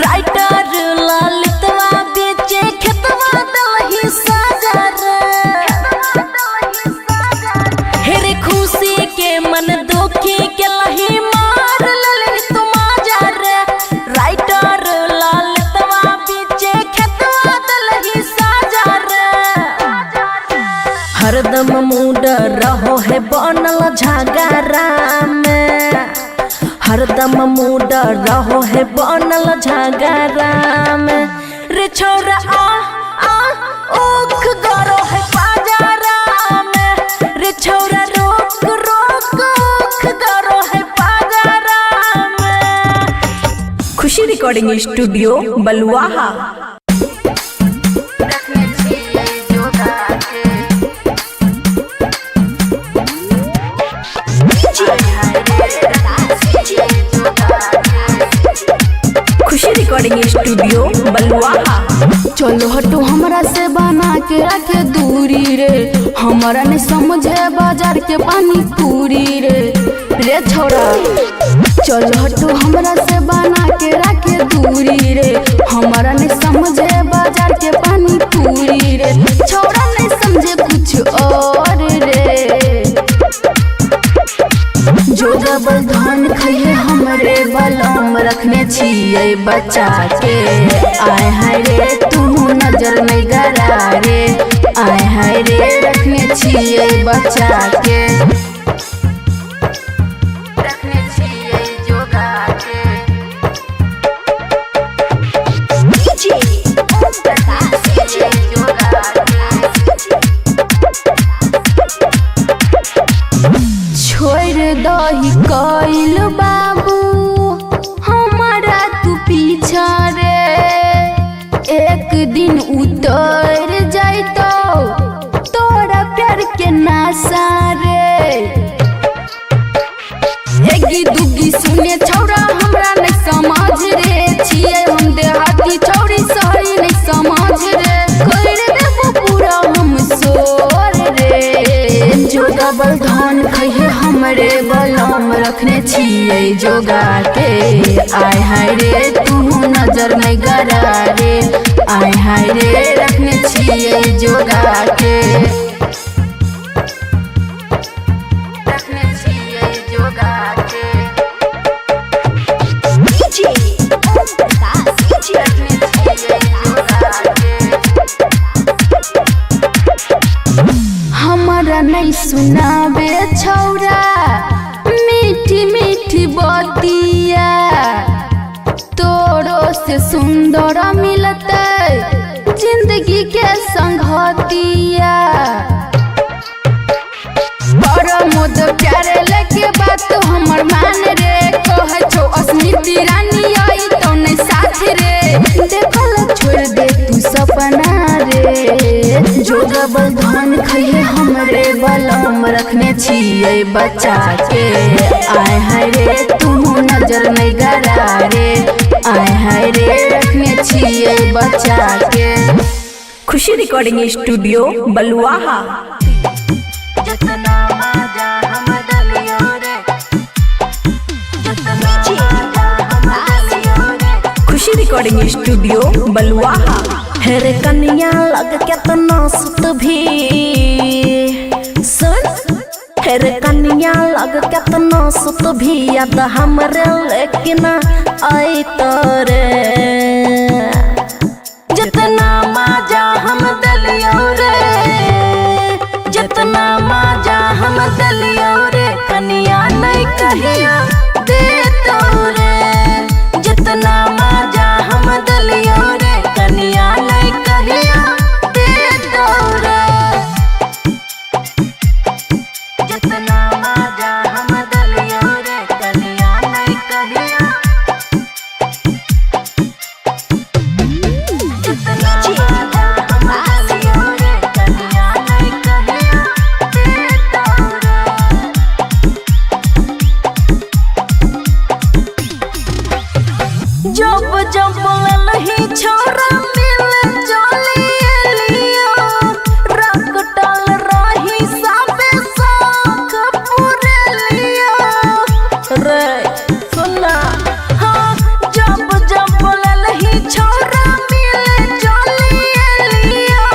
राइटर ललितवा बेचे खेतवा दलही साजा रे हेरे खुशी के मन दुखी के लही मार ललही तू मजा रे राइटर ललितवा बेचे खेतवा दलही साजा रे हरदम मूड रहो है बनल झगराम हरदम मूड रहो है बनल झगराम रे छोरा आ ओख गरो है पाजाराम रे छोरा रोक रोक गरो है पाजाराम। खुशी रिकॉर्डिंग स्टूडियो बलुआहा। खुशी रिकॉर्डिंग स्टूडियो बलुआहा। चलो हटो हमरा से बना के रखे दूरी रे हमारा नहीं समझे बाजार के पानी पूरी रे छोरा चलो हटो हमरा से बना के रखे दूरी रे हमारा नहीं समझे बाजार के पानी पूरी रे छोरा नहीं समझे कुछ और रे जो डबल धान खइए हमरे बलम रखने छिए बचा के आय हाय रे तू नजर नहीं गरा रे आय हाय रे रखने छिए बचा के रखने छिए जोगा के नासा रे। एगी दुगी सुने छौरा हमरा नहीं समझ रे। छिए हम देहाती छौरी शहरी नहीं समझ रे। कर देबो पूरा हम सोर रे। जो डबल धन खइहे हमरे बलम रखने छिए जोगा के। आय हाय रे तू नजर नहीं गरा रे। आय हाय रे रखने छिए जोगा के। रखने छिए जोगा के। डीजे ओम प्रकाश डीजे रखने छिए जोगा के। हमारा नहीं सुनाबे छौरा मीठी मीठी बतिया। तोरो से सुंदर मिलते जिंदगी के संगतिया। मोद प्यारे लेके बात हमर मान रे। कह छो अस्मिति रानी आई तो नहीं साथ रे। देखल छोड़ दे तू सपना रे। जो डबल धन खइहे हमरे बलम रखने छिए बचा के। आय हाय रे तू नजर नहीं गरा रे। आय हाय रे रखने छिए बचा के। खुशी रिकॉर्डिंग स्टूडियो बलुआहा। खुशी रिकॉर्डिंग स्टूडियो बलुआहा। हेरे कन्या लग केतना सुत भी सुन। हेरे कन्या लग केतना सुत भी याद हमरे लेकिन आई तोरे। जितना मजा हम दलियो रे। जितना मजा हम दलियो रे कन्या नहीं कहिया दे तो रे। जितना मजा हम दलियो रे कन्या नहीं कहिया दे तो रे। जितना मजा हम दलियो रे कन्या नहीं कहिया। जितना मजा हम दलियो रे कन्या नहीं कहिया दे तो रे। जब जब लही छोरा मिले चलिए लियो। रंग टल रही सबे शौक पूरे लियो रे। सुना हाँ जब जब लही छोरा मिले चलिए लियो।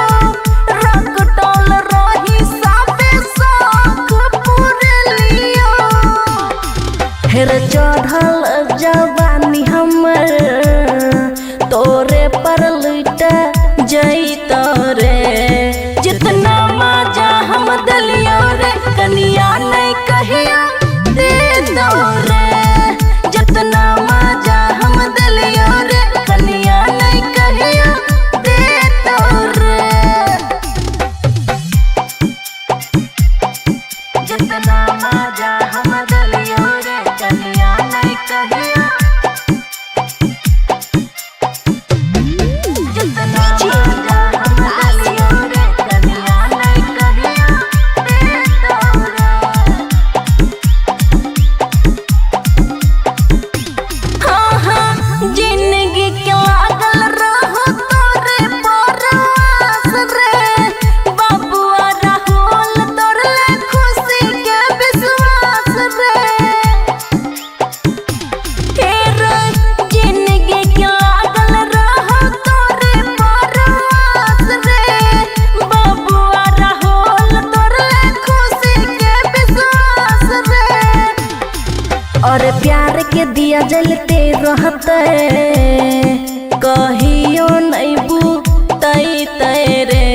रंग टल रही सबे शौक पूरे लियो। हेर चढ़ल जवानी हमर तोरे पर लुट जई तोरे। जितना मजा हम दलियो रे कन्या नहीं कहिया दे दो रे। जितना मजा हम दलियो रे कन्या नहीं कहिया दे दो रे। जितना मजा हम दलियो रे कन्या नहीं कहिया। जितना मजा हम दलियो रे कन्या नहीं कहिया दे तो रे। हाँ हाँ जिंदगी के लागल रहो तोरे परवास रे। बबुआ राहुल तोरे खुशी के विश्वास रे। जिंदगी के लागल रहो तोरे परवास रे। बबुआ राहुल तोरे खुशी के विश्वास रे। और प्यार के दिया जलते रहते कहियो नहीं बुतई तेरे।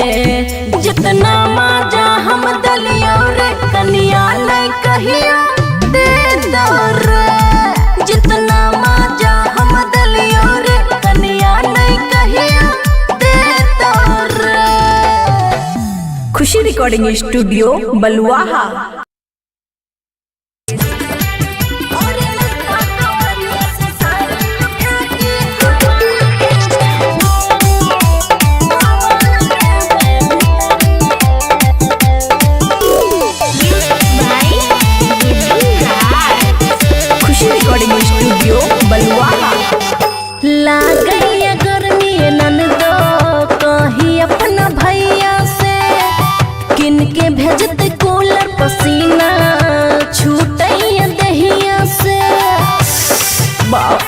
जितना मजा हम दलियो रे कन्या नहीं कहिया दे दो रे। जितना मजा हम दलियो रे कन्या नहीं कहिया दे दो रे। खुशी रिकॉर्डिंग स्टूडियो बलुआहा।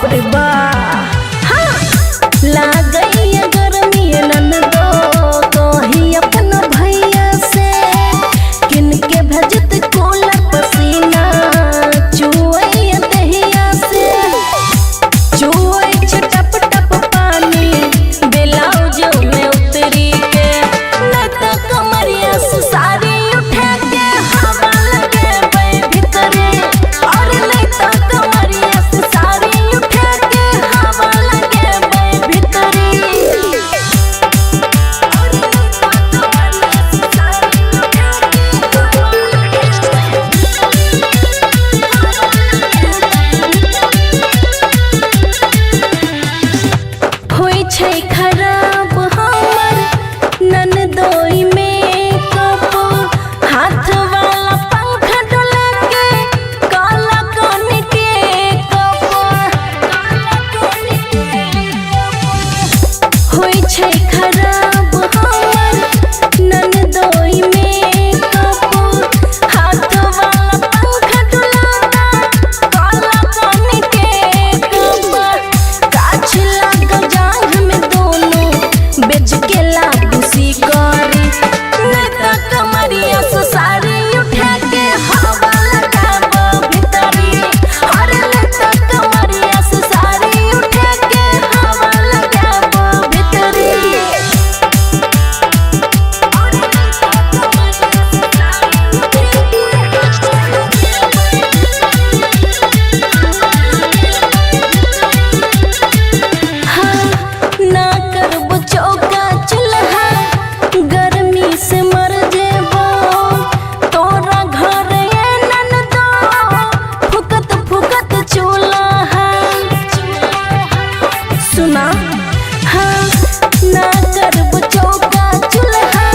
बाप रे बाप। हाँ लागई गर्मी ननदो कही अपन भैया से किन के भेजत कूलर पसीना चुए दहिया से चुए टप टप पानी ब्लाउज में उतरी के न तो कमरिया से साड़ी उठा के हवा लगे भीतरे और नहीं तो कमरिया से साड़ी उठा के हवा लगे भीतरे और नहीं तो कमरिया से साड़ी उठा के होई छै खराब हमर ननदोई में कप हाथ वाला पंखा डोला के काला कोनी के कप होई छै खराब हमर ननदोई में कप हाथ वाला पंखा डोला काला कोनी के कप काछ लागल जांघ में दोनों बेच के लाबूसी करी नहीं तो कमरिया से साड़ी उठा के हवा लगाबो भीतरी और नहीं तो कमरिया से साड़ी उठा के हवा लगाबो भीतरी और नहीं तो कमरिया से ना करबो चौका चूल्हा गर्मी से मर जेबो तोरा घर ननदो फुकत फुकत चूल्हा सुना। हाँ ना करबो चौका चूल्हा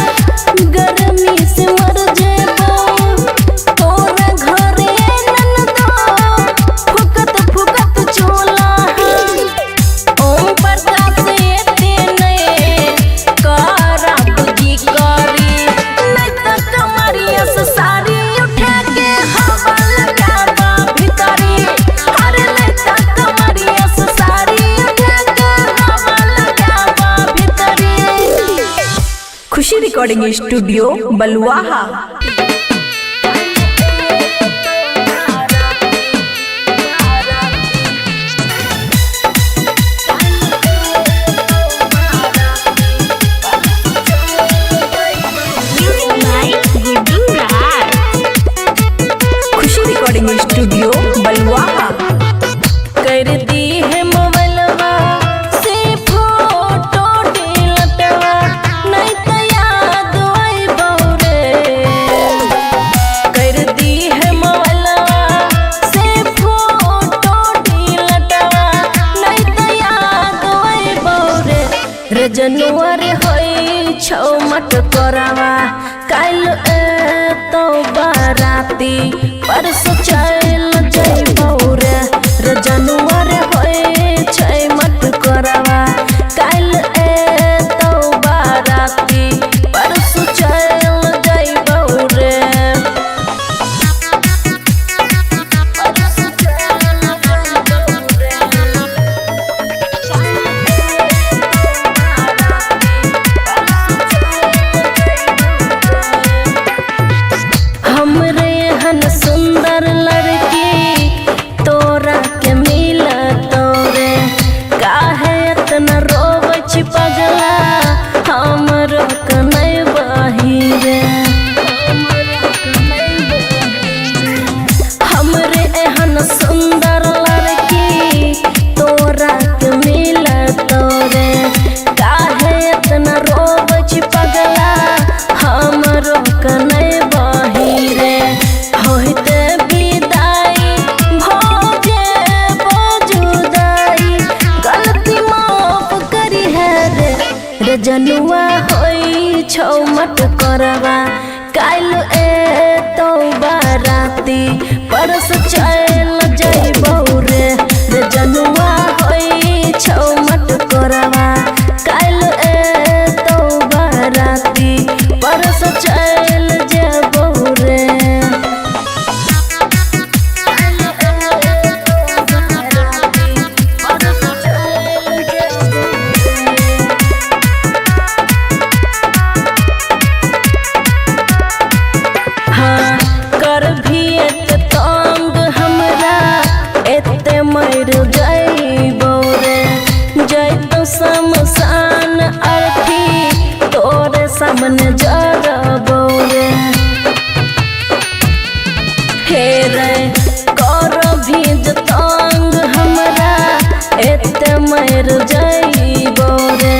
गर्मी से मर जेबो तोरा घर ननदो फुकत फुकत चूल्हा ओम प्रकाश एते नए करा बुद्धि करी नहीं तो कमरिया से साड़ी उठा के हवा लगाबा भीतरी और नहीं तो कमरिया से साड़ी उठा के हवा लगाबा भीतरी। खुशी रिकॉर्डिंग स्टूडियो बलुआहा। खुशी रिकॉर्डिंग स्टूडियो बलुआहा। कर दी है मोबाइलवा से फोटो डिलीटवा नहीं तो याद आई बौरे कर दी है मोबाइलवा से फोटो डिलीटवा नहीं तो याद आई बौरे रे जनवरी होई छौ मट करावा काल तो बाराती परसों चल जइबौ रे जनवरी होई छै मट करावा काल तो बाराती परसों चल जइबौ रे परसों चल जइबौ रे हमरे हन सुंदर लड़की तोरा के मिला तोरे काहे इतना रोवे छी पगला हमरो कनै बहिरे हमरे एहन सुंदर लड़की तोरा के मिला तोरे काहे इतना रोवे छी पगला हमरो कनै बहिरे होइते विदाई भोजे बोजुदाई गलती माफ करी है रे जनुआ होई छौ मट करवा काल तो बाराती परस चल जइबौ रे जनुआ होई छौ मट करवा काल तो बाराती परस चल जइबौ रे। जइबो रे जइतो शमशान अर्थी तोरे सामने जरबो रे हे रे कर भीज तंग हमरा एते मर जइबो रे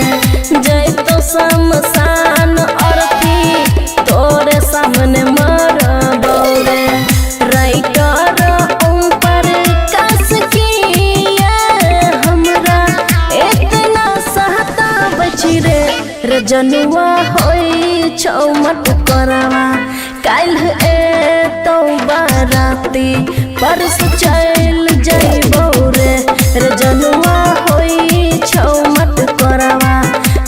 जइतो शमशान अर्थी तोरे सामने मरबो रे राइटर ऊपर कस किया हमरा इतना सहता बची रे रजनुआ होई छौ मत करवा काल ए तो बाराती परस चल जइबो रे रजनुआ होई छौ मत करवा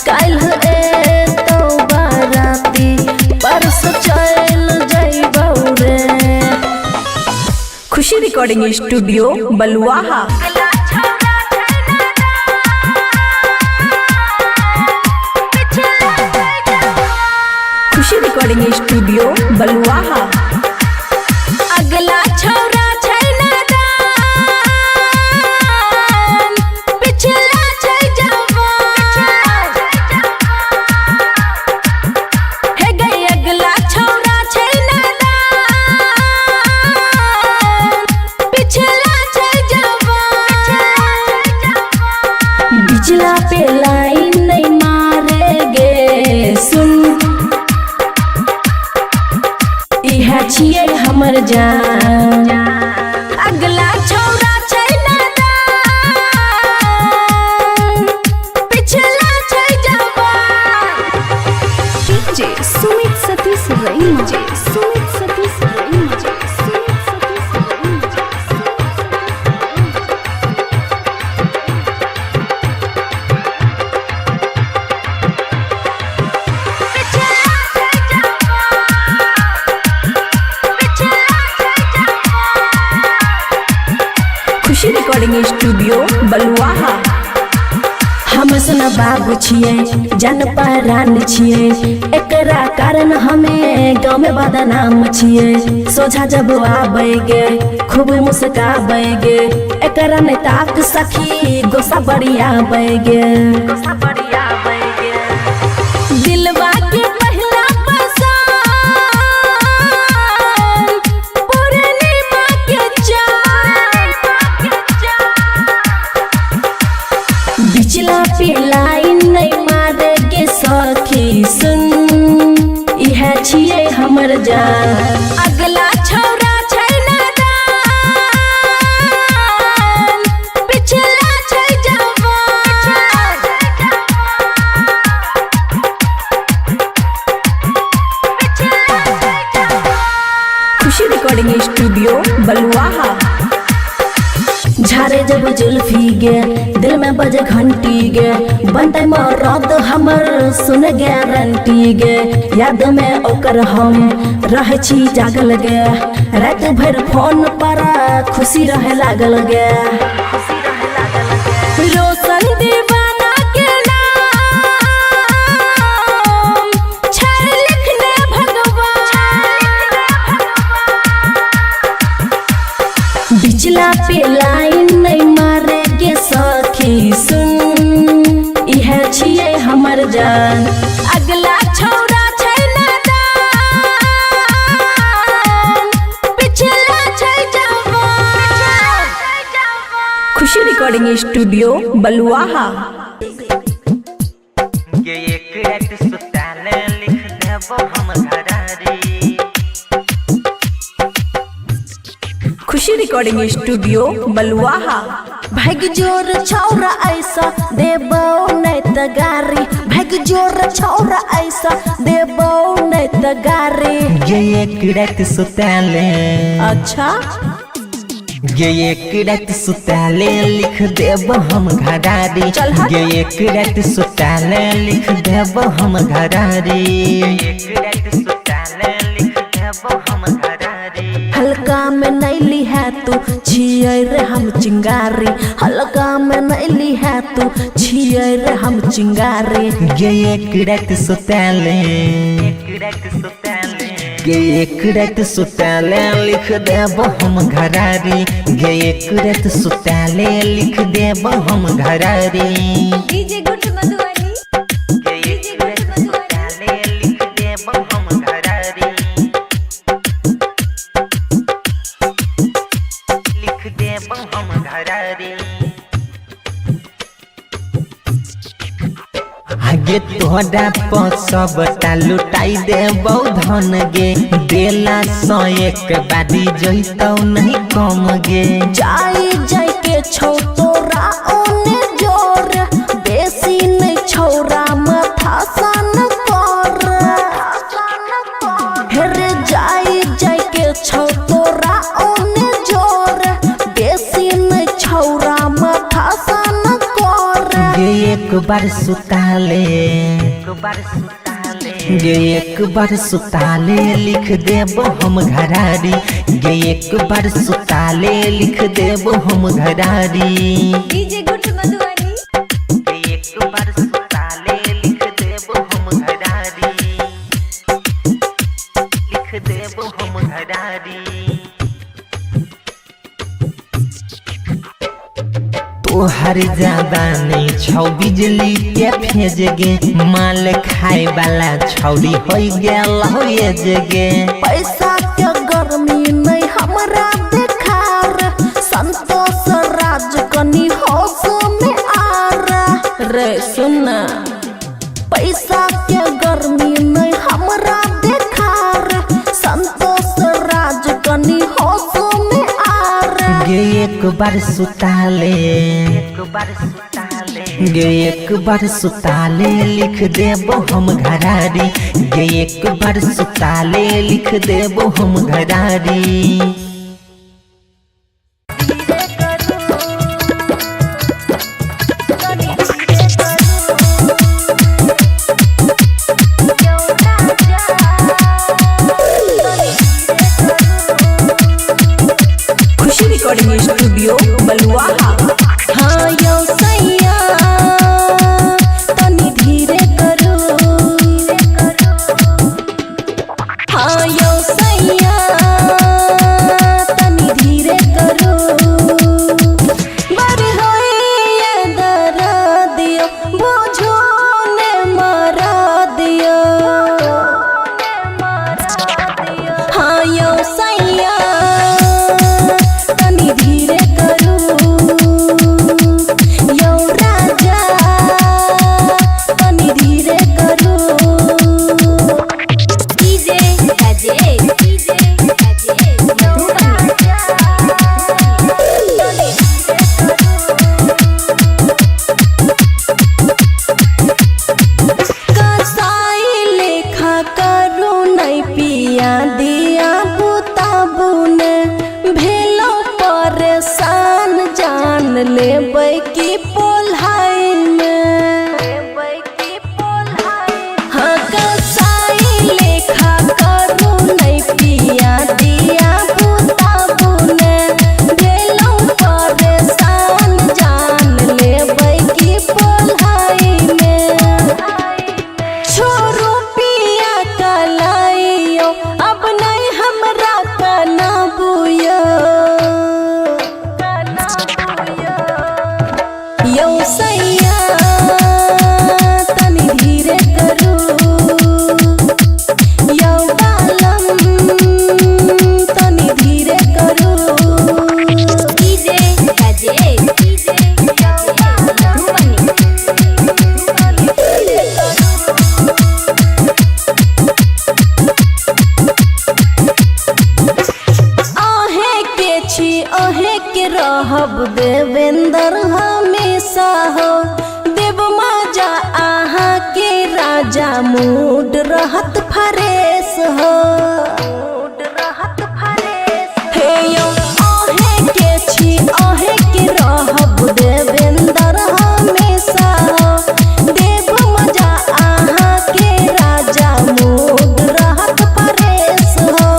काल ए तो बाराती परस चल जइबो रे। खुशी रिकॉर्डिंग स्टूडियो बलुआहा। खुशी रिकॉर्डिंग स्टूडियो बलुआहा। अगला छौरा छै नादान पिछला छै जवान हे गई अगला छौरा छै नादान पिछला छै जवान बिचला पे लाइन नहीं मारेगे सुन इहा छिए हमर जान अगला छौरा छै नादान पिछला छै जवान डीजे सुमित सतीश रईमा सुमित सतीश रईमा सुमित सतीश रईमा। खुशी रिकॉर्डिंग स्टूडियो बलुआहा। हम सुना बाबू छिए जन पहरान छिए एकरा कारण हमें गाँव में बदनाम छिए सोझा जब आबेगे खूब मुस्काबेगे एकरा ने ताक सखी गोसा बढ़िया बैगे दिलवा के पहला बिचला पे लाइन नहीं मारेगे सखी सुन इहा छिए हमर जान अगला छौरा छै नादान पिछला छै जवान खुशी रिकॉर्डिंग स्टूडियो बलुआहा। झारे जब जुल्फी गे दिल में बजे घंटी गे बनते मरद हमर सुन गारंटी गे याद में ओकर हम रहे छी जागल गे रात भर फोन पर खुशी रहे लागल गे रोशन दीवाना के नाम छै लिखने भगवान बिचला पे लाइन नहीं मारेगे सखी सुन इहा छिए हमर जान अगला छौरा छै नादान पिछला छै जवान। खुशी रिकॉर्डिंग स्टूडियो बलुआहा। ये एक रात सुताले लिख देबो हम घरारी। खुशी रिकॉर्डिंग स्टूडियो बलुआहा। भाग जोर छौरा ऐसा देबो नहीं त गारी भाग जोर छौरा ऐसा देबो नहीं त गारी ये एक रात सुताले अच्छा ये एक रात सुताले लिख देबो हम घरारी चल हट। ये एक रात सुताले लिख देबो हम घरारी एक रात सुताले लिख देबो हम घरारी हल्का में नैली है तू छिए रे हम चिंगारी हल्का में नैली है तू छिए रे हम चिंगारी ये एक रात सुताले एक रात सुताले गे एक रात सुताले लिख देब हम घरारी गे एक रात सुताले लिख देब हम घरारी डीजे गुड मधुबनी गे एक रात सुताले लिख देब हम घरारी लिख देब हम घरारी आगे तोहरा पर सबटा लुटाई देबौ धन गे देला 101 बारी जइतौ नहीं कम गे जाई जाई के छौ तोरा ओने जोर बेसी नहीं छौरा माथा सन कर हेरे जाई जाई के छौ तोरा ओने जोर बेसी नहीं छौरा माथा सन कर गे एक बार सुताले गे एक बार सुताले लिख देब हम घरारी गे एक बार सुताले लिख देब हम घरारी डीजे गुड मधुबनी गे एक बार सुताले लिख देब हम घरारी लिख देब हम घरारी तोहर ज्यादा नहीं छौ बिजली के भेज गे माल खाए वाला छौरी हो गेल हो ये जगे पैसा के गर्मी नहीं हमरा देखार संतोष राज कनी होश में आर रे सुना पैसा के गर्मी नहीं हमरा देखार संतोष राज कनी होश में आर गे एक बार सुताले गे एक बार सुताले लिख देब हम घरारी गे एक बार सुताले लिख देब हम घरारी खुशी रिकॉर्डिंग स्टूडियो बलुआहा हाँ यो सैया तनी धीरे करो हाँ यो सैया तनी धीरे करो बारी होई ये दर्द दियो बुझो ने मारा दियो हाँ यो सैया तनी धीरे करो यो राजा तनी धीरे करो डीजे कसाई लेखा करो नहीं पिया दिया बुताबू ने भेलो परेशान जान लेबै की पोल्हाई में हाँ कसाई लेखा करो नहीं पिया दिया बुताबू ने भेलो परेशान जान लेबै की पोल्हाई में छोरो पिया कलाइयो अब नहीं हमरा कना बुयो यो सैया तनी धीरे करो यो बालम तनी धीरे करो डीजे आहे के छी आहे के रहब देवेंद्र हमेशा हो देव मजा आहा के राजा मूड रहत फरेश हो हे यो आहे के छी आहे के रहब देवेंद्र हमेशा हो देव मजा आहा के राजा मूड रहत फरेश हो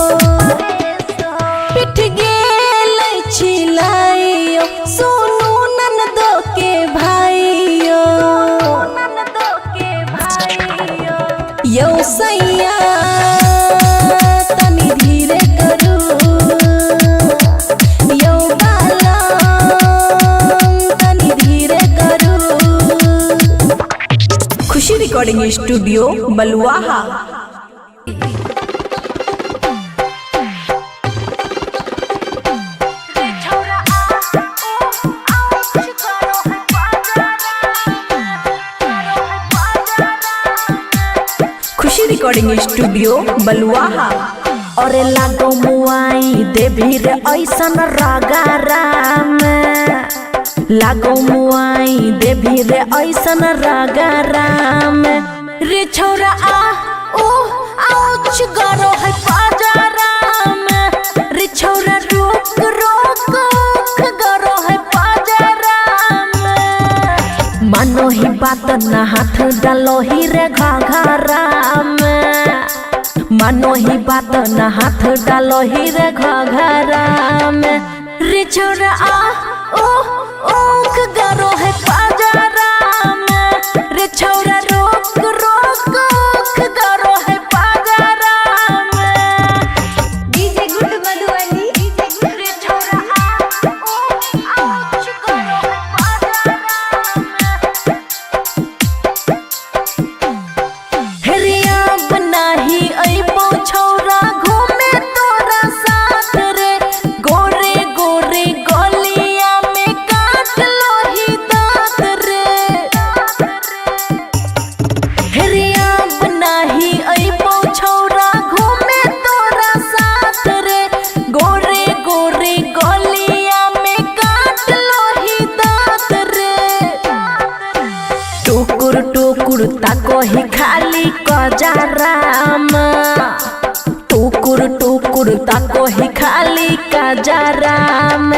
पिट गेल छिलाइयो सोनू ननदो के भाइयो यो सैया रिकॉर्डिंग स्टूडियो बलुआहा। खुशी रिकॉर्डिंग स्टूडियो बलुआहा। और लागो मुआई देवी रे ऐसन रगाराम, लागो मुआई देवी रे ऐसन रगाराम। रे छौरा आ ओ आउच गरो है पाजाराम, रे छौरा रोक रोक गरो है पाजाराम। मानो ही बात ना हाथ डालो ही रे घाघराम, मानो ही बात ना हाथ डालो ही रे घाघराम। रे छौरा आ ओ ओक गरो है पाजाराम, रे छौरा रोक रोक गरो है पाजाराम। डीजे गुड मधुबनी रे छौरा आ ओ आउच गरो है पाजाराम। हेरिया बनाही अइबो छौरा घूमे तोरा साथ रे, गोरे गोरे गलिया में काट लो ही दांत रे। हेरिया बनाही अइबो छौरा घूमे तोरा साथ रे, गोरे गोरे गलिया में काट लो ही दांत रे। टुकुर टुकुर ताको ही खाली कजाराम, टुकुर टुकुर ताको ही खाली कजाराम।